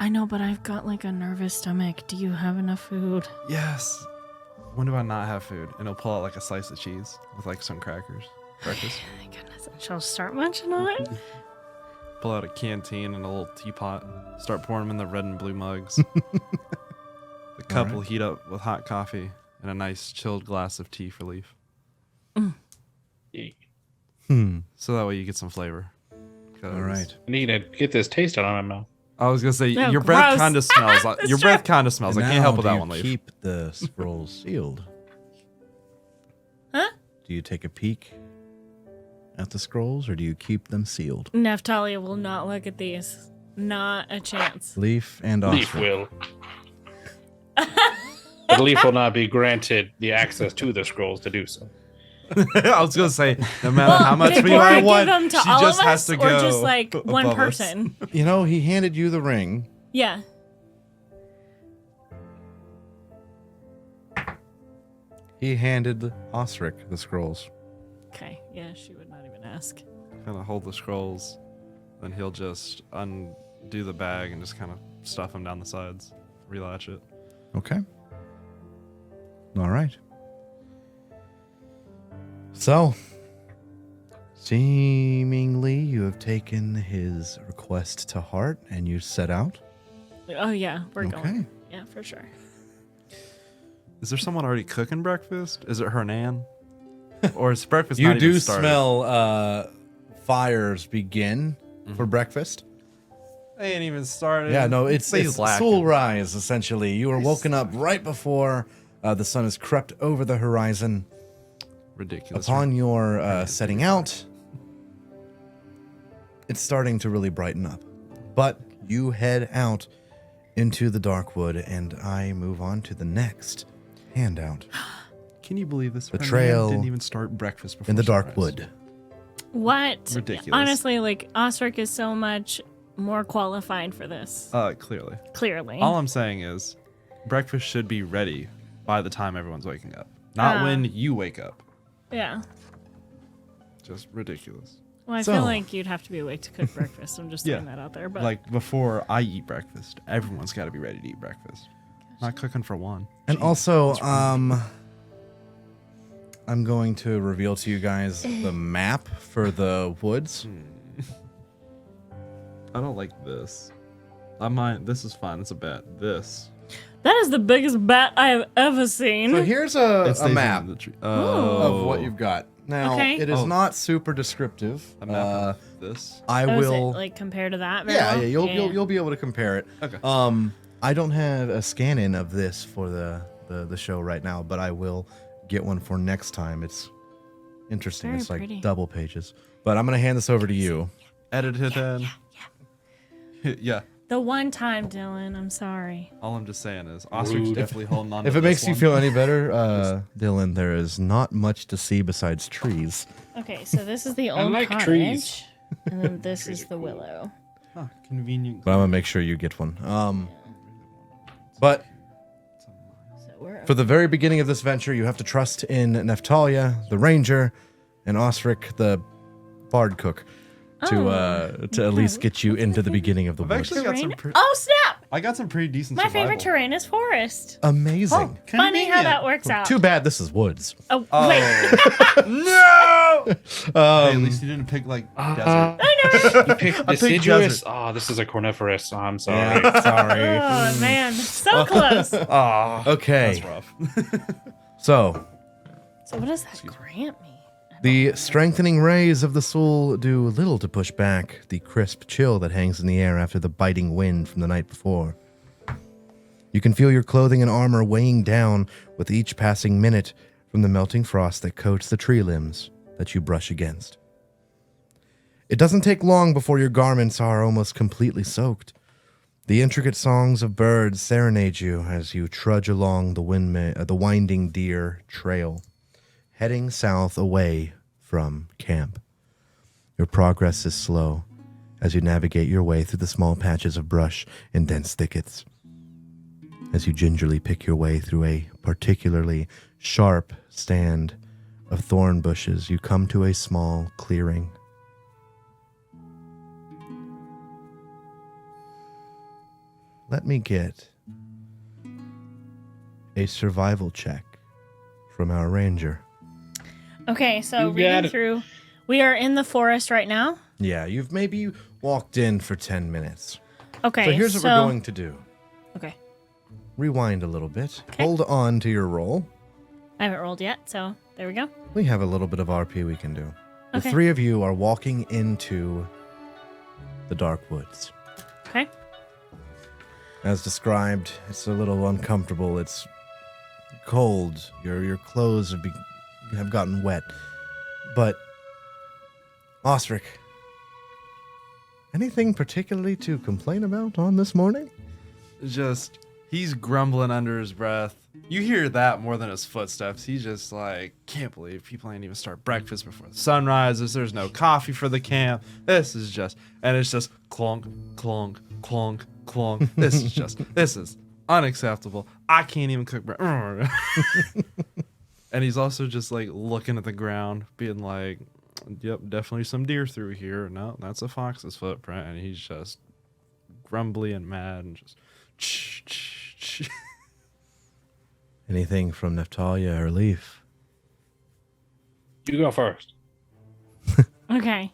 I know, but I've got like a nervous stomach. Do you have enough food? Yes. When do I not have food? And he'll pull out like a slice of cheese with like some crackers. Breakfast. Thank goodness. She'll start munching on it. Pull out a canteen and a little teapot. Start pouring them in the red and blue mugs. The cup will heat up with hot coffee and a nice chilled glass of tea for Leaf. So that way you get some flavor. All right. I need to get this taste out of my mouth. I was gonna say No, your breath gross. kind of smells. Like, your breath kind of smells. I And can't help now, with that do one, you Leaf. keep the scrolls sealed? Huh? Do you take a peek at the scrolls, or do you keep them sealed? Neftalia will not look at these. Not a chance. Leaf and Leaf Oscar. will. But Leaf will not be granted the access to the scrolls to do so. I was gonna say, no matter how much did we Bora might want, give them to she all just of has us, to or go just like one above us. person? You know, he handed you the ring. Yeah. He handed Osric the scrolls. Okay. Yeah, she would not even ask. Kind of hold the scrolls, then he'll just undo the bag and just kind of stuff them down the sides, relatch it. Okay. All right. So, seemingly you have taken his request to heart and you set out. Oh yeah, we're Okay. going. Yeah, for sure. Is there someone already cooking breakfast? Is it Hernan? Or is breakfast You not do even started? smell fires begin for breakfast. They ain't even started. Yeah, no, it's lacking. soul rise, essentially. You are woken up right before the sun has crept over the horizon. Ridiculous. Upon your setting out, it's starting to really brighten up. But you head out into the dark wood, and I move on to the next handout Can you believe this? The Hernan trail didn't even start breakfast before in the dark sunrise. wood. What? Ridiculous. Honestly, like Osric is so much more qualified for this. Clearly. Clearly. All I'm saying is, breakfast should be ready by the time everyone's waking up, not when you wake up. Yeah. Just ridiculous. Well, I So- feel like you'd have to be awake to cook breakfast. I'm just throwing that out there. But Like before I eat breakfast, everyone's got to be ready to eat breakfast. Not cooking for one. And also, I'm going to reveal to you guys the map for the woods. I don't like this. This is fine. It's a bet. This. that is the biggest bat I have ever seen. So here's It a stays map in the tree. of what you've got. Now, Okay. it is Oh. not super descriptive. A map of this. I Oh, is will. it, like compared to that? Very Yeah, well? yeah, you'll be able to compare it. Okay. I don't have a scan-in of this for the show right now, but I will get one for next time. It's interesting. Very It's like pretty. double pages. But I'm gonna hand this over to you. Edit it in. Yeah. The one time, Dylan. I'm sorry. All I'm just saying is, Ostrich definitely holding on. If to it makes this you one. feel any better, Dylan, there is not much to see besides trees. Okay, so this is the old like cottage, trees. and then this is the willow. Huh, convenient. But I'm gonna make sure you get one. But So we're for the very beginning of this venture, you have to trust in Neftalia, the ranger, and Osric, the bard cook, to at least get you into the beginning of the I've woods. actually got some. terrain. Oh snap! I got some pretty decent. My survival. favorite terrain is forest. Amazing. Funny how that works out. Too bad this is woods. Oh wait, No. Hey, at least you didn't pick like desert. You picked deciduous. Oh, this is a corniferous. Oh, I'm sorry. Yeah, sorry. oh man, so close. Ah, Okay, that's rough. so So what does that grant me? The strengthening rays of the soul do little to push back the crisp chill that hangs in the air after the biting wind from the night before. You can feel your clothing and armor weighing down with each passing minute from the melting frost that coats the tree limbs that you brush against. It doesn't take long before your garments are almost completely soaked. The intricate songs of birds serenade you as you trudge along the winding deer trail, heading south away from camp. Your progress is slow as you navigate your way through the small patches of brush and dense thickets. As you gingerly pick your way through a particularly sharp stand of thorn bushes, you come to a small clearing. Let me get a survival check from our ranger. Okay, so You got reading it. through, we are in the forest right now. Yeah, you've maybe walked in for 10 minutes. Okay, So here's what we're going to do. Okay, Rewind a little bit. Okay. Hold on to your roll. I haven't rolled yet, so there we go. We have a little bit of RP we can do. The Okay. three of you are walking into the dark woods. Okay. As described, it's a little uncomfortable. It's cold. Your clothes have gotten wet. But, Ostrich, anything particularly to complain about on this morning? Just, he's grumbling under his breath. You hear that more than his footsteps. He's just like, can't believe people ain't even start breakfast before the sun rises. There's no coffee for the camp. This is just, and it's just clunk, clunk, clunk, clunk. This is unacceptable. I can't even cook bread. And he's also just like looking at the ground, being like, yep, definitely some deer through here. No, that's a fox's footprint. And he's just grumbly and mad and just Anything from Neftalia or Leaf? You go first. Okay.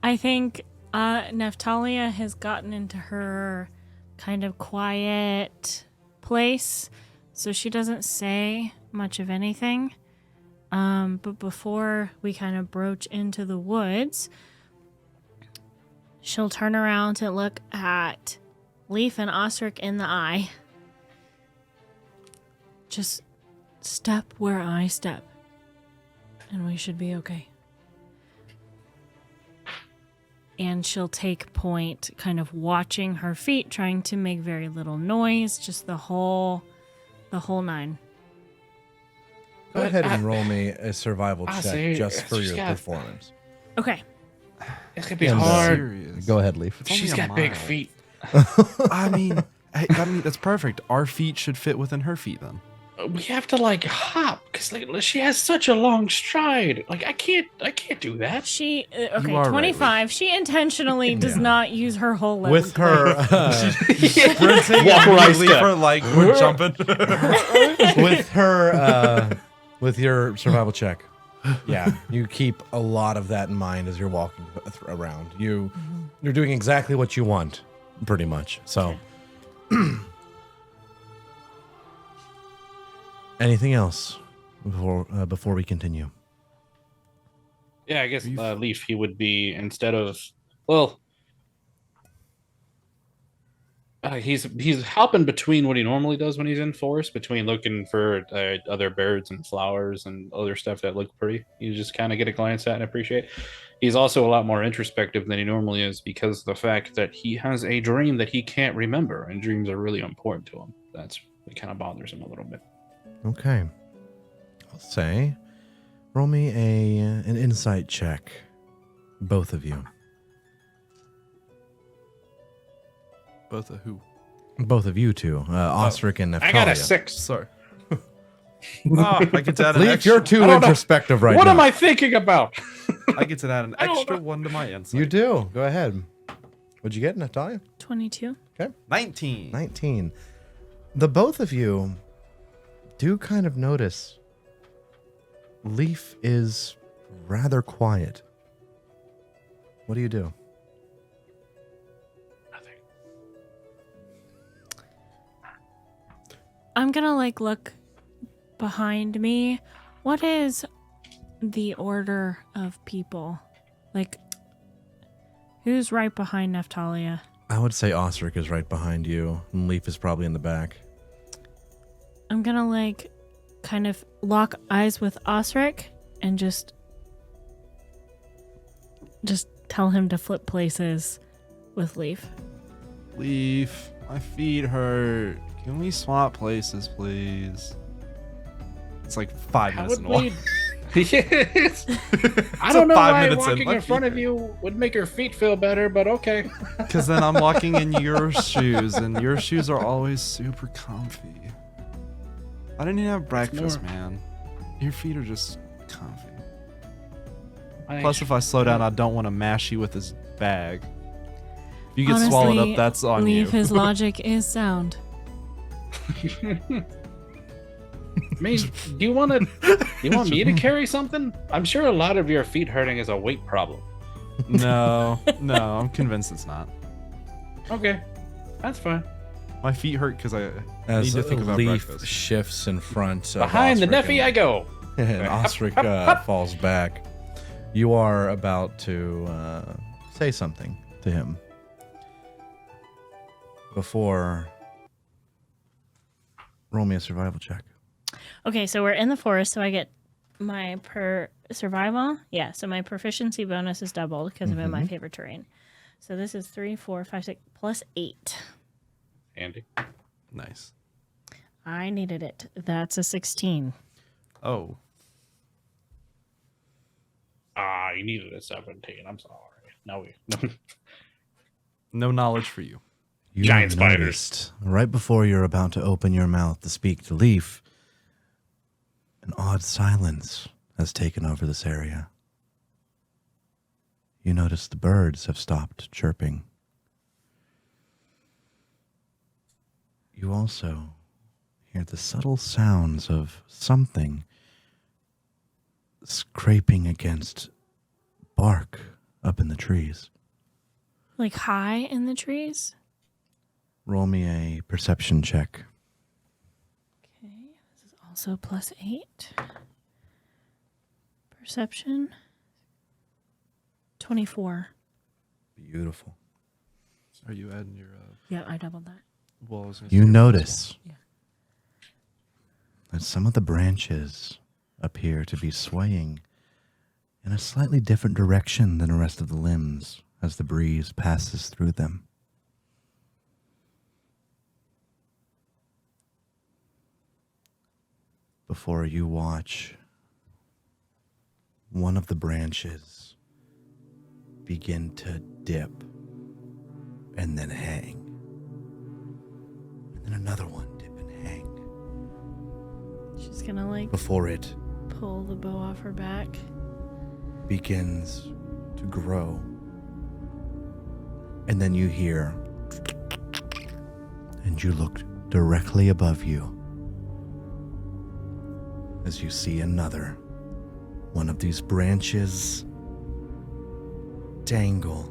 I think Neftalia has gotten into her kind of quiet place, so she doesn't say much of anything. But before we kind of broach into the woods, she'll turn around to look at Leaf and Ostrich in the eye. Just step where I step, and we should be okay. And she'll take point, kind of watching her feet, trying to make very little noise, just the whole nine. Go ahead and roll me a survival I check see. just for She's your got- performance. Okay. It's gonna be And, hard. serious. Go ahead, Leaf. It's only She's a got big mile. feet. I mean, that's perfect. Our feet should fit within her feet then. We have to like hop because like she has such a long stride. Like I can't do that. She, You okay, are right, 25. She intentionally does Yeah. not use her whole leg. With her, Sprinting Walk where I immediately step. for like we're jumping. with her, with your survival check. Yeah, you keep a lot of that in mind as you're walking around. You're doing exactly what you want, pretty much. So, anything else before we continue? Yeah, I guess Leaf. Leaf. He would be instead of well. He's hopping between what he normally does when he's in forest, between looking for other birds and flowers and other stuff that look pretty. You just kind of get a glance at and appreciate. He's also a lot more introspective than he normally is because of the fact that he has a dream that he can't remember, and dreams are really important to him. It kind of bothers him a little bit. Okay, I'll say, roll me an insight check, both of you. Both of who? Both of you two, Ostrich and Neftalia. I got a 6. Sorry. I get to add an Leaf, extra. you're too I don't know. introspective right what now. am I thinking about? I get to add an I don't extra know. one to my insight. You do. Go ahead. What'd you get, Neftalia? 22. 19. 19. The both of you do kind of notice Leaf is rather quiet. What do you do? Nothing. I'm gonna look behind me. What is the order of people? Like, who's right behind Neftalia? I would say Osric is right behind you, and Leaf is probably in the back. I'm gonna, like, kind of lock eyes with Osric and just tell him to flip places with Leaf. Leaf, my feet hurt. Can we swap places, please? It's like 5 minutes in a while. Yes. I don't know why walking in front of you would make your feet feel better, but okay. Because then I'm walking in your shoes, and your shoes are always super comfy. I didn't even have breakfast, man. Your feet are just comfy. Plus, if I slow down, I don't want to mash you with this bag. If you get swallowed up, that's on you. Leave his logic is sound. Do you want me to carry something? I'm sure a lot of your feet hurting is a weight problem. No, I'm convinced it's not. Okay, that's fine. My feet hurt because I As need to think about Leaf breakfast. shifts in front of Behind the Osric Neffy I go. and Osric falls back. You are about to say something to him. Before, roll me a survival check. Okay, so we're in the forest, so I get my survival. Yeah, so my proficiency bonus is doubled because I'm in my favorite terrain. So this is 3, 4, 5, 6, plus 8. Andy. Nice. I needed it. That's a 16. Oh. You needed a 17. I'm sorry. No. No knowledge for you. You Giant have spiders. noticed, right before you're about to open your mouth to speak to Leaf, an odd silence has taken over this area. You notice the birds have stopped chirping. You also hear the subtle sounds of something scraping against bark up in the trees. Like high in the trees? Roll me a perception check. Okay, this is also plus 8. Perception. 24. Beautiful. Are you adding your... Yeah, I doubled that. Well, I was gonna You say- notice Yeah. that some of the branches appear to be swaying in a slightly different direction than the rest of the limbs as the breeze passes through them. Before you watch one of the branches begin to dip and then hang. And then another one dip and hang. She's gonna, like, Before it pull the bow off her back. begins to grow. And then you hear, and you look directly above you as you see another one of these branches dangle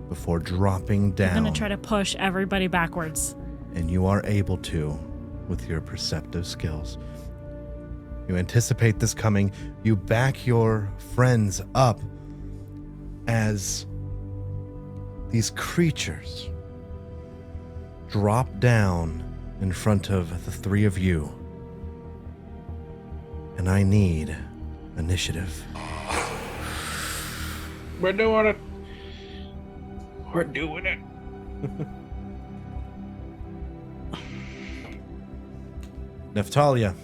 before dropping I'm down. gonna try to push everybody backwards. And you are able to with your perceptive skills. You anticipate this coming. You back your friends up as these creatures drop down in front of the three of you. And I need initiative. We're doing it. We're doing it. Neftalia,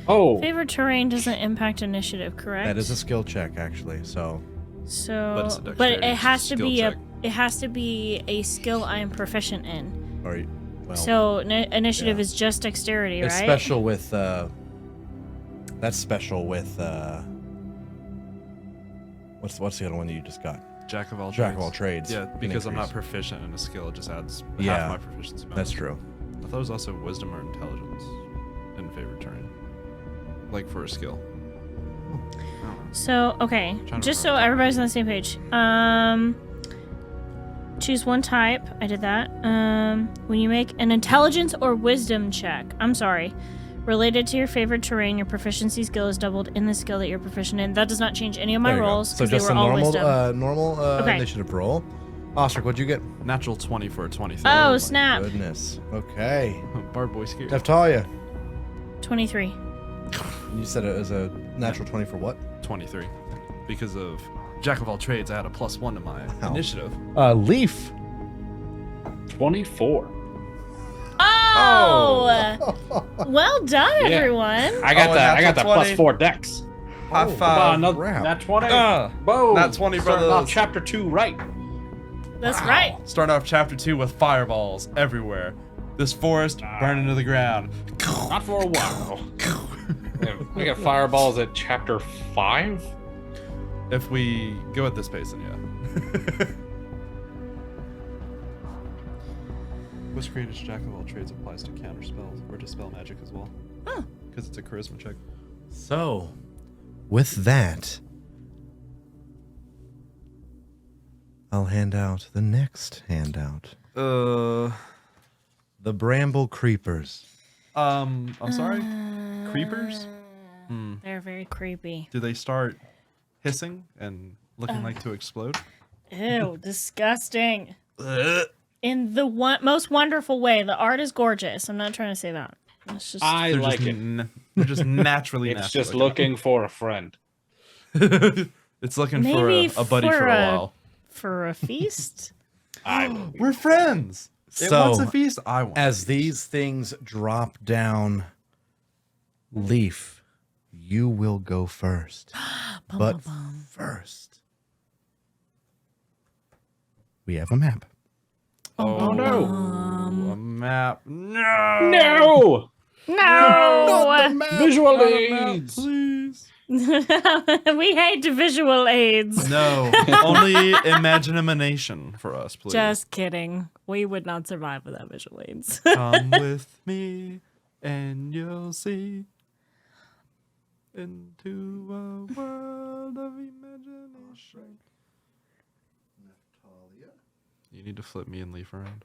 Oh, Favorite terrain doesn't impact initiative, correct? that is a skill check, actually. So, So, But it's a but dexterity it has to skill be check. it has to be a skill I am proficient in. or well, So initiative yeah. is just dexterity, it's right? special with. That's special with. What's the other one that you just got? Jack of all trades. Jack of all trades. Yeah, can because I'm not increase. proficient in a skill, it just adds Yeah, half my proficiency bonus. That's true. I thought it was also wisdom or intelligence in favorite terrain. Like for a skill. I don't know. So, okay, Trying to just so remember. everybody's on the same page. Choose one type. I did that. When you make an intelligence or wisdom check, I'm sorry. Related to your favorite terrain, your proficiency skill is doubled in the skill that you're proficient in. That does not change any of my There you go. rolls So because they just were a all normal, wisdom. normal Okay. initiative roll. Ostrich, what'd you get? Natural 20 for a 23. Oh, my snap. Goodness. Okay. Bar boy scared. Neftalia, 23. you said it was a natural 20 for what? 23. Because of Jack of all trades, I had a +1 to my Wow. initiative. Leaf. 24. Oh! Well done, Yeah. everyone. I got Oh, that. I got natural that 20. +4 dex. High Oh, five. wow. crap. Not 20. Nat Boom. 20, Starting brothers. off chapter 2 right. That's right. Starting off chapter 2 with fireballs everywhere. This forest burning to the ground. Not for a while. We got fireballs at chapter 5. If we go at this pace, then yeah. What's greatest Jack of all trades applies to counter spells or to spell magic as well. Huh. Because it's a charisma check. So, with that, I'll hand out the next handout. The Bramble Creepers. I'm sorry? Creepers? They're very creepy. Do they start hissing and looking like to explode? Ew, disgusting. In the most wonderful way. The art is gorgeous. I'm not trying to say that. It's just I They're like just it. They're just naturally It's nasty just looking. looking for a friend. It's looking for Maybe a buddy for for a while. for a feast. We're friends. It So, wants a feast. I want. As these things drop down, Leaf, you will go first. But first, we have a map. Oh no. A map. No. No! No! Visual Not a map, aids! please. We hate visual aids. No. Only imagination for us, please. Just kidding. We would not survive without visual aids. Come with me, and you'll see into a world of imagination. You need to flip me and Leaf around.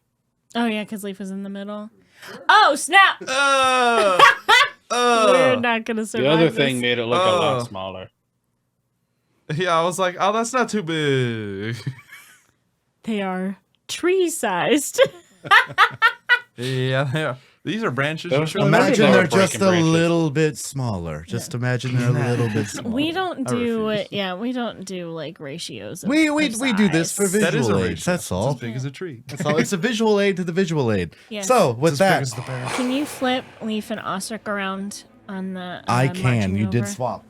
Oh yeah, because Leaf is in the middle. Oh snap! We're not gonna survive. The other this. thing made it look a lot smaller. Yeah, I was like, oh, that's not too big. They are tree-sized. Yeah, they are. These are branches. Those You are sure Imagine they're they're breaking just a branches. little bit smaller. Just imagine they're a little bit smaller. We don't I do refuse. yeah, we don't do like ratios. Of, We of do this for size. That is a visual ratio. aids. That's It's all. as big as a tree. That's all. It's a visual aid to the visual aid. Yes. So with It's as big that, as the bear. Can you flip Leaf and Ostrich around on the? I can. marching You did over? swap.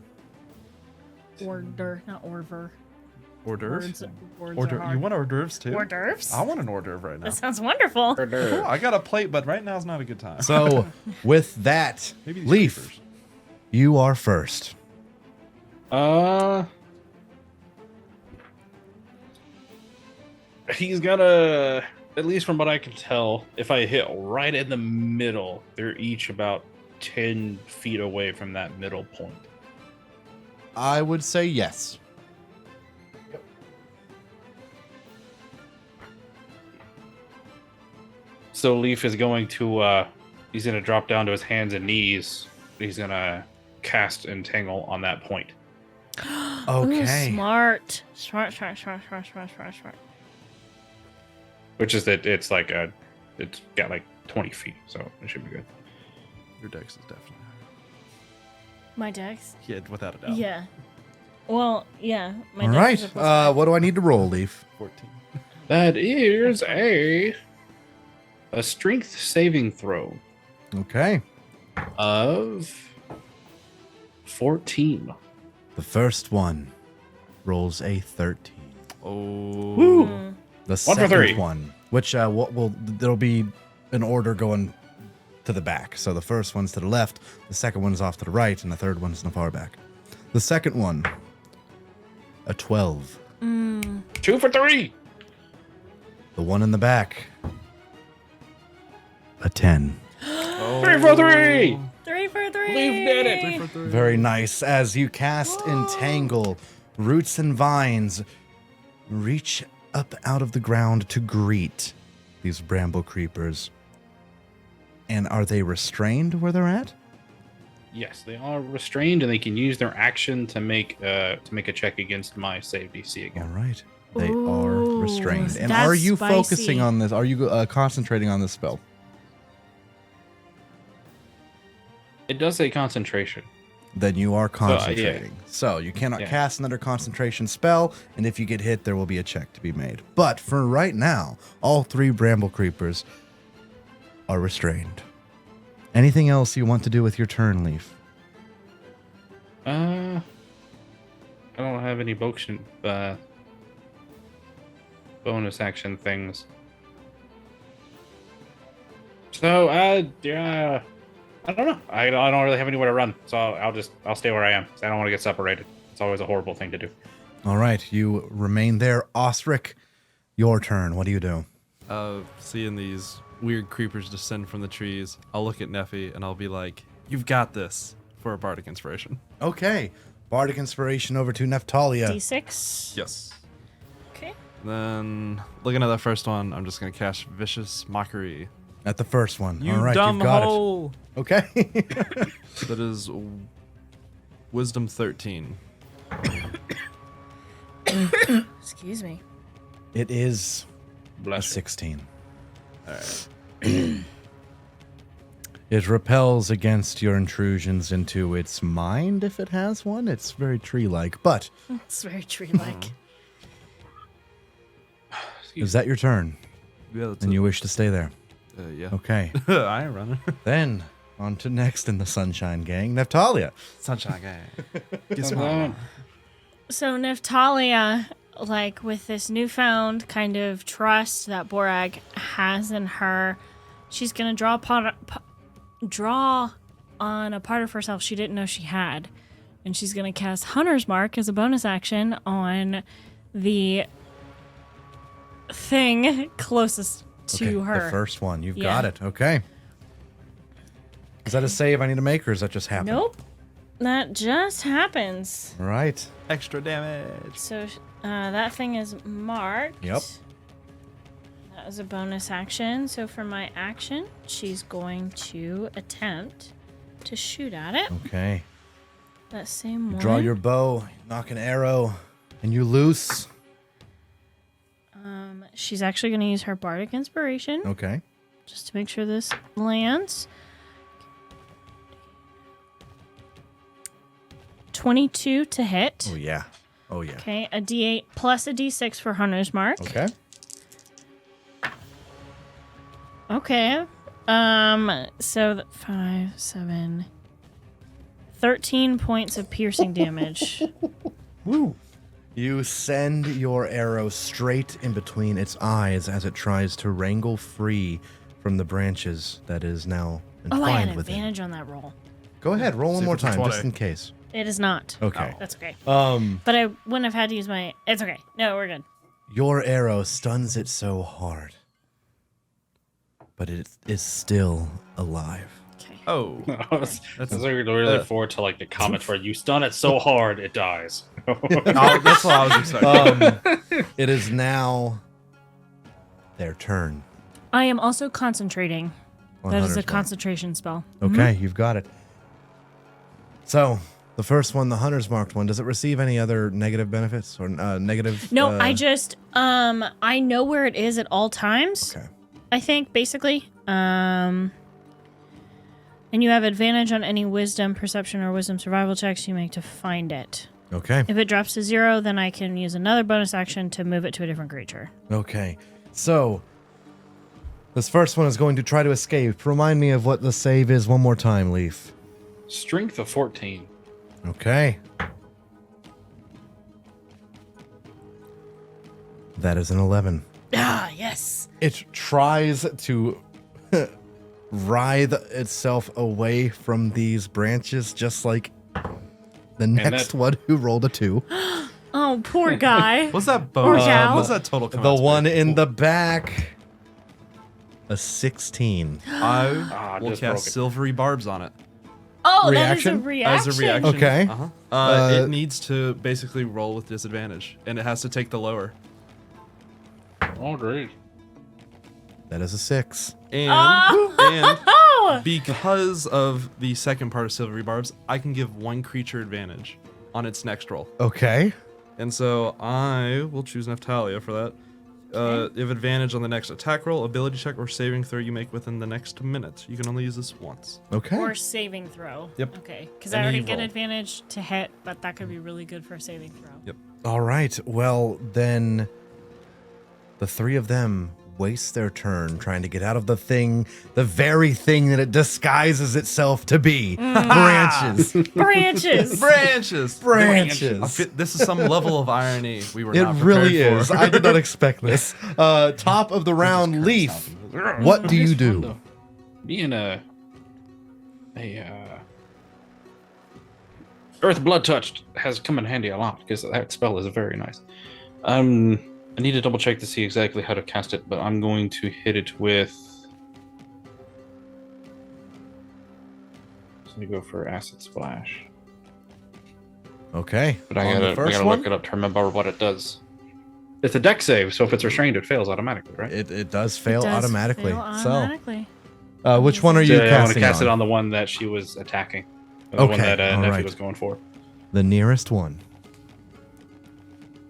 Order, not orver. Hors d'oeuvres? Words Hors are d'oeuvres. hard. You want hors d'oeuvres too? hors d'oeuvres? I want an hors d'oeuvre right now. That sounds wonderful. Cool, I got a plate, but right now is not a good time. So with that, Maybe these Leaf, creepers. you are first. He's gonna, at least from what I can tell, if I hit right in the middle, they're each about 10 feet away from that middle point. I would say yes. So Leaf is going to, he's gonna drop down to his hands and knees. He's gonna cast Entangle on that point. Okay. Ooh, smart. Smart. Which is that it's like it's got like 20 feet, so it should be good. Your dex is definitely higher. My dex? Yeah, without a doubt. Yeah. Well, yeah. My All dex right. is a +5. What do I need to roll, Leaf? 14. That is a strength saving throw Okay. of 14. The first one rolls a 13. Oh. The for second 3. one, which there'll be an order going to the back. So the first one's to the left, the second one's off to the right, and the third one's in the far back. The second one, a 12. 2 for 3. The one in the back, a 10. 3 for 3. 3 for 3. Leaf did it. Very nice. As you cast Entangle, roots and vines reach up out of the ground to greet these bramble creepers. And are they restrained where they're at? Yes, they are restrained, and they can use their action to make a check against my save DC All again. right. They are Ooh, restrained. And that's are you spicy. focusing on this? Are you concentrating on this spell? It does say concentration. Then you are yeah. concentrating. So you cannot cast another concentration spell, and if you get hit, there will be a check to be made. But for right now, all 3 bramble creepers are restrained. Anything else you want to do with your turn, Leaf? I don't have any bonus action things. So yeah, I don't know. I don't really have anywhere to run, so I'll stay where I am. I don't want to get separated. It's always a horrible thing to do. All right, you remain there. Osric, your turn. What do you do? Seeing these weird creepers descend from the trees, I'll look at Neffy and I'll be like, "You've got this," for a bardic inspiration. Okay, bardic inspiration over to Neftalia. D6. Yes. Okay. Then, looking at that first one, I'm just gonna cast Vicious Mockery. At the first one. You All right, dumb you've got hole. it. Okay. That is Wisdom 13. Excuse me. It is a Bless you. 16. All right. It repels against your intrusions into its mind, if it has one. It's very tree-like, but It's very tree-like. is that your turn? Yeah, that's And you wish to stay there? yeah. Okay. I ain't running. Then, on to next in the Sunshine Gang, Neftalia. Sunshine Gang. Get Alone. So Neftalia, like with this newfound kind of trust that Borag has in her, she's gonna draw on a part of herself she didn't know she had, and she's gonna cast Hunter's Mark as a bonus action on the thing closest to Okay, her. the first one. You've Yeah. got it. Okay. Is that a save I need to make, or does that just happen? Nope, that just happens. All right. Extra damage. So that thing is marked. Yep. That was a bonus action. So for my action, she's going to attempt to shoot at it. Okay. That same one. Draw your bow, knock an arrow, and you loose. She's actually going to use her bardic inspiration Okay. just to make sure this lands. 22 to hit. Oh, yeah. Oh, yeah. Okay, a D8 plus a D6 for Hunter's Mark. Okay. Okay. So 5, 7, 13 points of piercing damage. Woo. You send your arrow straight in between its eyes as it tries to wrangle free from the branches that is now Oh, I had entwined within. advantage on that roll. Go ahead, roll one See if more it's a time, 20. just in case. It is not. Okay. That's okay. Um, But I wouldn't have had to use my. It's okay. No, we're good. your arrow stuns it so hard, but it is still alive. Okay. Oh. I was really forward to like the comments where you stun it so hard it dies. That's what I was expecting. It is now their turn. I am also concentrating. on That is Hunter's a Mark. concentration spell. Okay, you've got it. So, the first one, the Hunter's Marked one, does it receive any other negative benefits or negative? No, I just I know where it is at all times. Okay. I think basically. And you have advantage on any wisdom, perception, or wisdom survival checks you make to find it. Okay. If it drops to 0, then I can use another bonus action to move it to a different creature. Okay. So, this first one is going to try to escape. Remind me of what the save is one more time, Leaf. Strength of 14. Okay. That is an 11. Ah, yes. It tries to writhe itself away from these branches, just like the next one who rolled a 2. Oh, poor guy. What's that Or bonus? Cal. What's that total? The one in the back, a 16. I will just cast broke it. silvery barbs on it Oh, Reaction? that is a reaction. as a reaction. Okay. It needs to basically roll with disadvantage, and it has to take the lower. Oh, great. That is a 6. And Oh. No! Because of the second part of Silvery Barbs, I can give one creature advantage on its next roll. Okay. And so I will choose Neftalia for that. You have advantage on the next attack roll, ability check, or saving throw you make within the next minute. You can only use this once. Okay. Or saving throw. Yep. Okay, because I Any already get roll. advantage to hit, but that could be really good for a saving throw. Yep. All right. Well, then the three of them waste their turn trying to get out of the very thing that it disguises itself to be. Branches. Branches! Branches. This is some level of irony we were It not prepared really is. for. I did not expect this. Top of the round, Leaf. What do you do? Being a Earth Blood Touched has come in handy a lot because that spell is very nice. I need to double check to see exactly how to cast it, but I'm going to hit it with. Let me go for Acid Splash. Okay. But I On the gotta first look one, it up to remember what it does. It's a deck save, so if it's restrained, it fails automatically, right? it does fail It does automatically. fail automatically. So, which one are you So, I want to casting cast on? it on the one that she was attacking. The one Okay, that all Nephi right. was going for. The nearest one.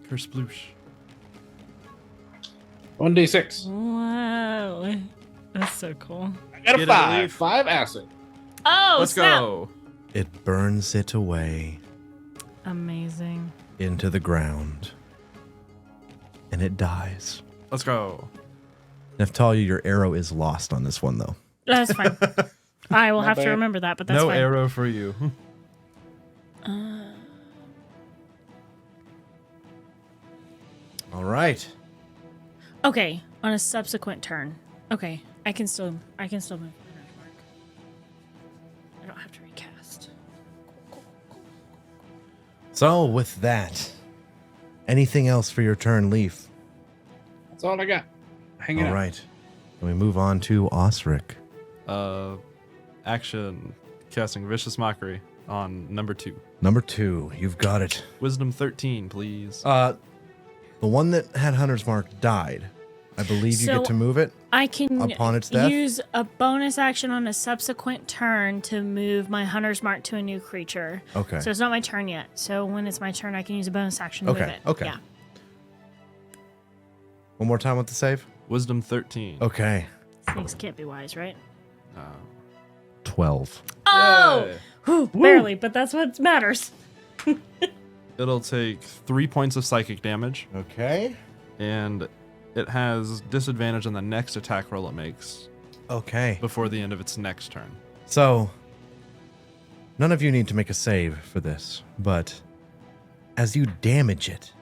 Kersploosh. 1d6. Wow. That's so cool. I got Get a it, 5. Leaf. 5 acid. Oh, Let's snap. go. It burns it away Amazing. into the ground. And it dies. Let's go. Neftalia, your arrow is lost on this one, though. That's fine. I will My have to bad. remember that, but that's No fine. arrow for you. All right. Okay, on a subsequent turn. Okay, I can still move. I don't have to recast. So, with that, anything else for your turn, Leaf? That's all I got. Hanging All out. right. And we move on to Osric. Action. Casting Vicious Mockery on number 2. Number 2, you've got it. Wisdom 13, please. The one that had Hunter's Mark died. I believe you So- get to move it. I can Upon its death? use a bonus action on a subsequent turn to move my Hunter's Mark to a new creature. Okay. So it's not my turn yet. So when it's my turn, I can use a bonus action to move Okay, it. okay. Yeah. One more time with the save. Wisdom 13. Okay. Snakes can't be wise, right? 12. Oh! Yay. Whew, barely, but that's what matters. It'll take 3 points of psychic damage, Okay. and it has disadvantage on the next attack roll it makes Okay. before the end of its next turn. So, none of you need to make a save for this, but as you damage it,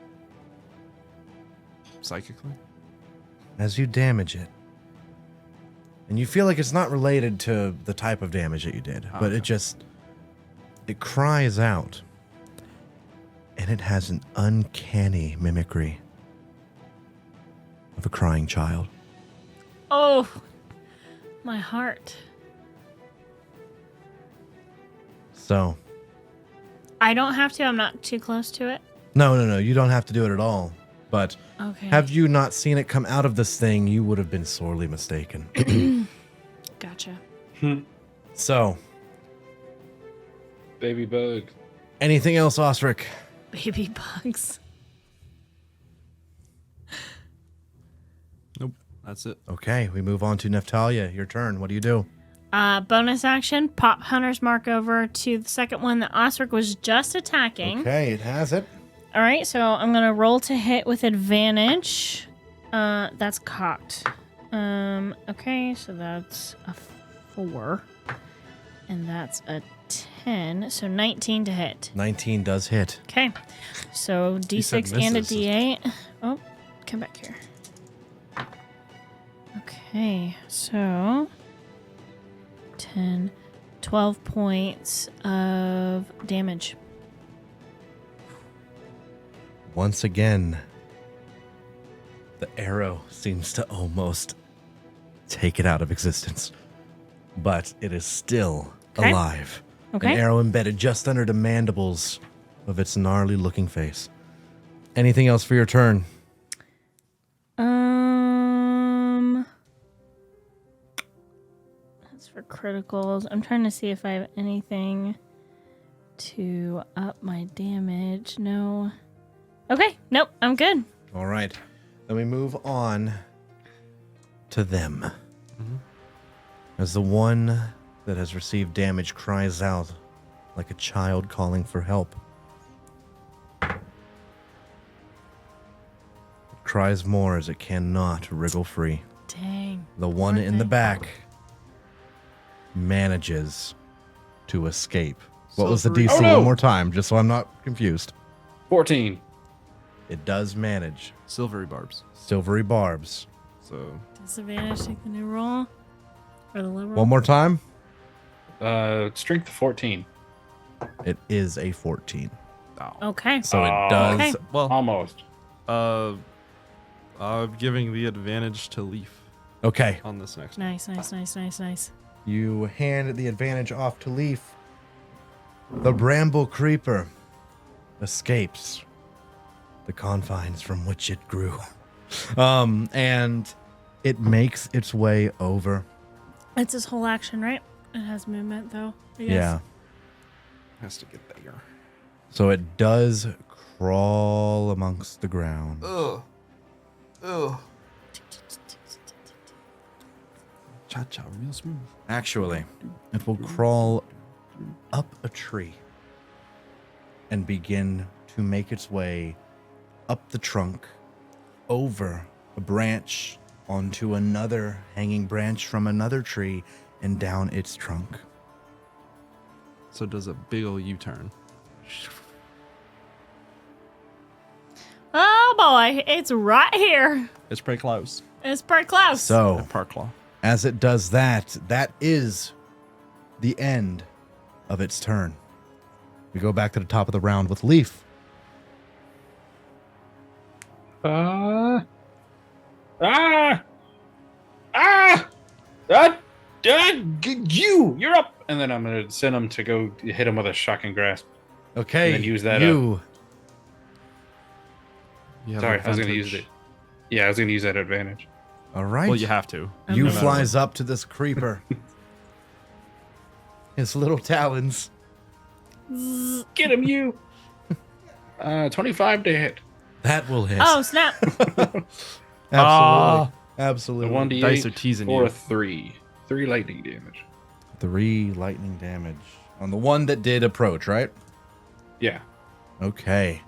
Psychically? and you feel like it's not related to the type of damage that you did, but Okay. it cries out, and it has an uncanny mimicry of a crying child. Oh, my heart. So, I don't have to. I'm not too close to it. no, you don't have to do it at all. But Okay. have you not seen it come out of this thing, you would have been sorely mistaken. Gotcha. So, Baby bug. anything else, Osric? Baby bugs. Nope. That's it. Okay, we move on to Neftalia. Your turn. What do you do? Bonus action, pop Hunter's Mark over to the second one that Osric was just attacking. Okay, it has it. All right, so I'm going to roll to hit with advantage. That's cocked. Okay, so that's a 4. And that's a 10. So 19 to hit. 19 does hit. Okay, so D6 and a misses. D8. Oh, come back here. Okay, so 10, 12 points of damage. Once again, the arrow seems to almost take it out of existence. But it is still Okay. alive. Okay. An arrow embedded just under the mandibles of its gnarly looking face. Anything else for your turn? That's for criticals. I'm trying to see if I have anything to up my damage. No. Okay, nope, I'm good. All right. Then we move on to them. As the one that has received damage cries out like a child calling for help. It cries more as it cannot wriggle free. Dang. The one Poor in the thing. back manages to escape. What was the DC Oh, no. one more time, just so I'm not confused? 14. It does manage. Silvery barbs. Silvery barbs. So Disadvantage, take the new roll. Or the low roll. One more time. Strength 14. It is a 14. Okay. So it Oh. does. Okay. well, Almost. I'm giving the advantage to Leaf Okay. on this next. Nice. You hand the advantage off to Leaf. The bramble creeper escapes the confines from which it grew. And it makes its way over. It's his whole action, right? It has movement, though. I guess. Yeah. Has to get there. So it does crawl amongst the ground. Ugh. Cha-cha, real smooth. Actually, it will crawl up a tree and begin to make its way up the trunk, over a branch, onto another hanging branch from another tree, and down its trunk. So it does a big ol' U-turn. Oh boy, it's right here. It's pretty close. It's pretty close. So, Park Claw. as it does that, that is the end of its turn. We go back to the top of the round with Leaf. You're up. And then I'm gonna send him to go hit him with a shocking grasp. Okay. And then use that, You. You have Sorry, I was gonna use advantage. it. Yeah, I was gonna use that advantage. All right. Well, you have to. You no matter flies up to this creeper. His little talons. Get him, you. 25 to hit. That will hit. Oh, snap. Absolutely. The Absolutely. 1d8 Dice are teasing for you. a 3. 3 lightning damage. 3 lightning damage on the one that did approach, right? Yeah. Okay.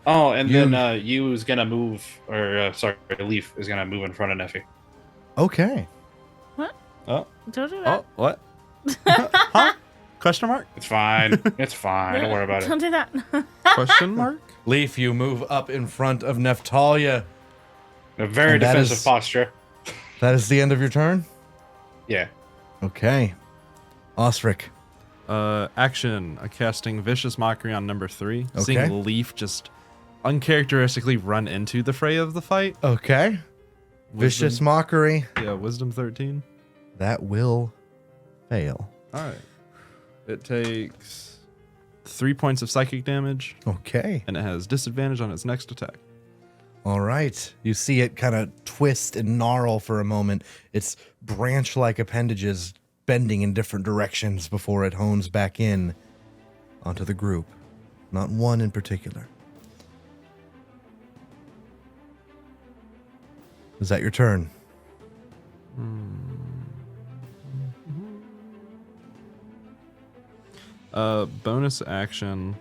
Oh, and You- then you is gonna move, or sorry, Leaf is gonna move in front of Neffy. Okay. Oh, Don't do that. oh, what? Huh? Question mark? It's fine. It's fine. Don't worry about Don't it. do that. Question mark? Leaf, you move up in front of Neftalia. A very And that defensive is- posture. That is the end of your turn? Yeah. Okay. Osric. Action. Casting Vicious Mockery on number 3. Okay. Seeing Leaf just uncharacteristically run into the fray of the fight. Okay. Vicious Wisdom- mockery. Yeah, Wisdom 13. That will fail. All right. It takes 3 points of psychic damage, Okay. and it has disadvantage on its next attack. All right. You see it kind of twist and gnarl for a moment, its branch like appendages bending in different directions before it hones back in onto the group. Not one in particular. Is that your turn? Bonus action.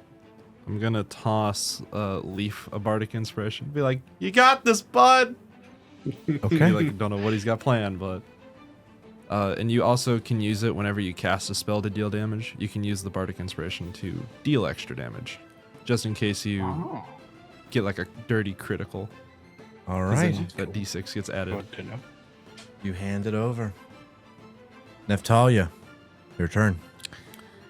I'm gonna toss Leaf a bardic inspiration. Be like, "You got this, bud." Okay. Like, don't know what he's got planned, but. And you also can use it whenever you cast a spell to deal damage. You can use the bardic inspiration to deal extra damage, just in case you Oh, get like a dirty critical. All 'Cause right. then that D6 gets added. good to know. You hand it over. Neftalia, your turn.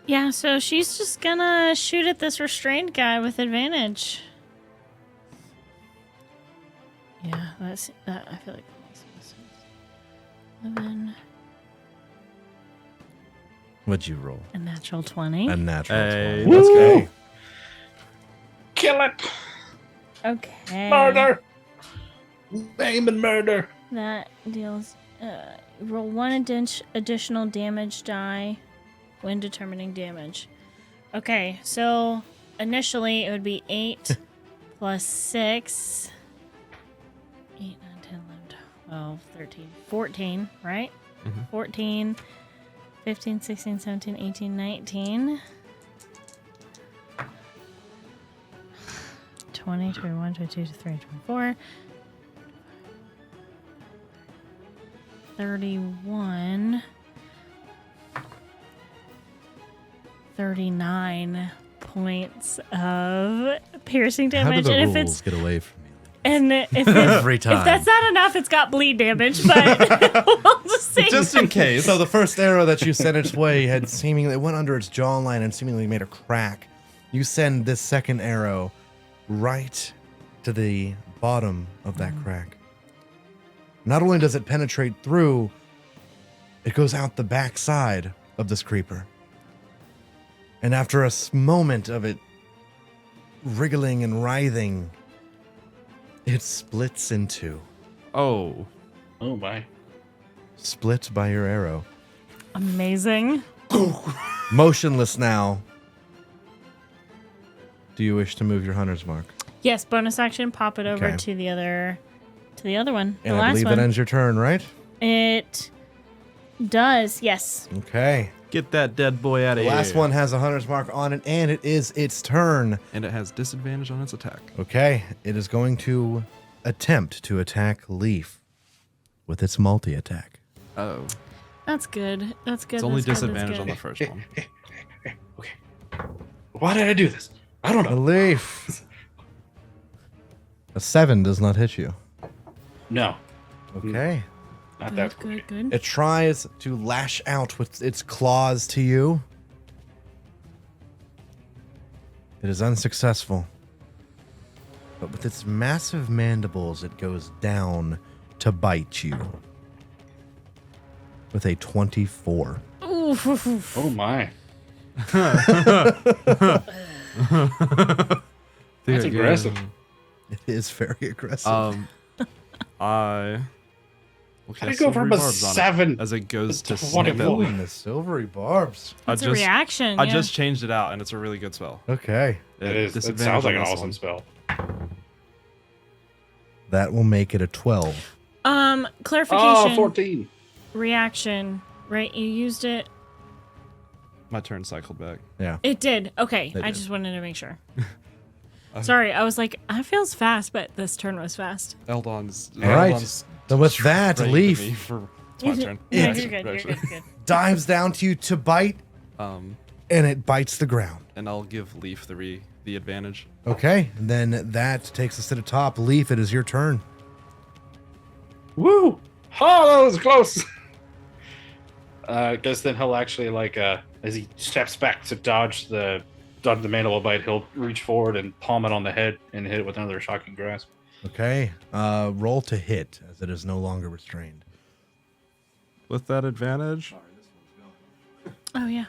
Yeah, so she's just gonna shoot at this restrained guy with advantage. Yeah, that. I feel like that makes more sense. 11, What'd you roll? a natural 20. A natural Hey, 20. let's Okay. go. Kill it! Okay. Murder! Name and murder! That deals roll one additional damage die when determining damage. Okay, so initially it would be 8 plus 6. 8, 9, 10, 11, 12, 13, 14, right? 14, 15, 16, 17, 18, 19. 20, 21, 22, 23, 24. 31. 39 points of piercing How do damage. the And if rules it's get away from me? and if Every if time. that's not enough, it's got bleed damage, but we'll just see. Just in case. So the first arrow that you sent its way had seemingly, it went under its jawline and seemingly made a crack. You send this second arrow right to the bottom of that crack. Not only does it penetrate through, it goes out the back side of this creeper. And after a moment of it wriggling and writhing, it splits in two. Oh. Oh my. Split by your arrow. Amazing. Motionless now. Do you wish to move your hunter's mark? Yes, bonus action. Pop it over Okay. to the other one. And the I last believe one. it ends your turn, right? It does. Yes. Okay. Get that dead boy out The of here. last one has a hunter's mark on it, and it is its turn. And it has disadvantage on its attack. Okay. It is going to attempt to attack Leaf with its multi-attack. Oh. That's good. That's good. It's only that's good, disadvantage that's on good. the first one. Okay. Why did I do this? I don't know. Leaf. A 7 does not hit you. No, Okay. not that Good, quick. good. It tries to lash out with its claws to you. It is unsuccessful. But with its massive mandibles, it goes down to bite you. With a 24. Ooh. Oh my. That's aggressive. It is very aggressive. I. How'd it go from a 7 as it goes to to snip 24? it. And the silvery barbs. That's a reaction. I yeah. just changed it out, and it's a really good spell. Okay. It is. It Disadvantage sounds like on an this awesome one. spell. That will make it a 12. Clarification. Oh, 14. Reaction. Right, you used it. My turn cycled back. Yeah. It did. Okay, It I did. just wanted to make sure. Sorry, I was like, that feels fast, but this turn was fast. Eldon's. All right. Eldon's So with that, trained Leaf me for. It's my turn. Yeah, It- you're good. You're good. Good. dives down to you to bite, Um, and it bites the ground. and I'll give Leaf the advantage. Okay. And then that takes us to the top. Leaf, it is your turn. Woo! Oh, that was close. I guess then he'll actually as he steps back to dodge the mandible bite, he'll reach forward and palm it on the head and hit it with another shocking grasp. Okay. Roll to hit, as it is no longer restrained. With that advantage, Oh, yeah.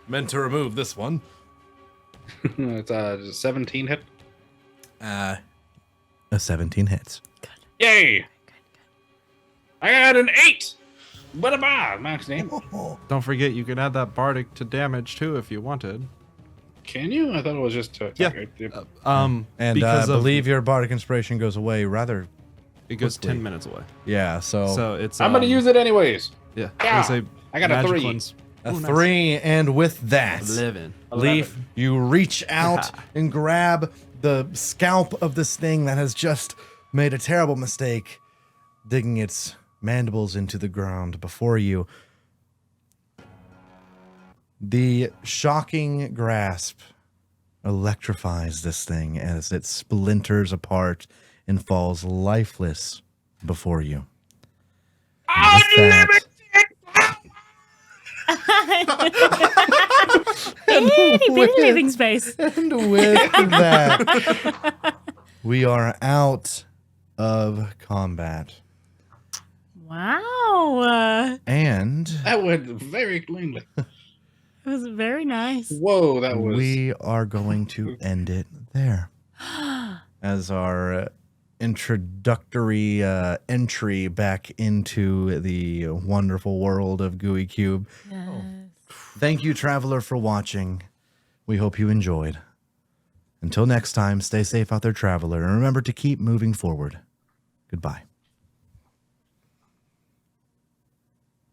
Meant to remove this one. It's a 17 hit. A 17 hits. Yay! I got an 8. What about max name? don't forget you can add that bardic to damage too if you wanted. Can you? I thought it was just Yeah. And Because I of- believe your bardic inspiration goes away rather. it goes quickly. 10 minutes away. Yeah, so, So it's. I'm gonna use it anyways. Yeah. Yeah, It's a I got a magical 3. a 3. And with that, 11. Leaf, you reach out and grab the scalp of this thing that has just made a terrible mistake, digging its mandibles into the ground before you. The shocking grasp electrifies this thing as it splinters apart and falls lifeless before you. And with Itty bitty living space. And with that, we are out of combat. Wow. And That went very cleanly. It was very nice. Whoa, that was. we are going to end it there. As our introductory entry back into the wonderful world of Gooey Cube. Yes. Thank you, Traveler, for watching. We hope you enjoyed. Until next time, stay safe out there, Traveler, and remember to keep moving forward. Goodbye.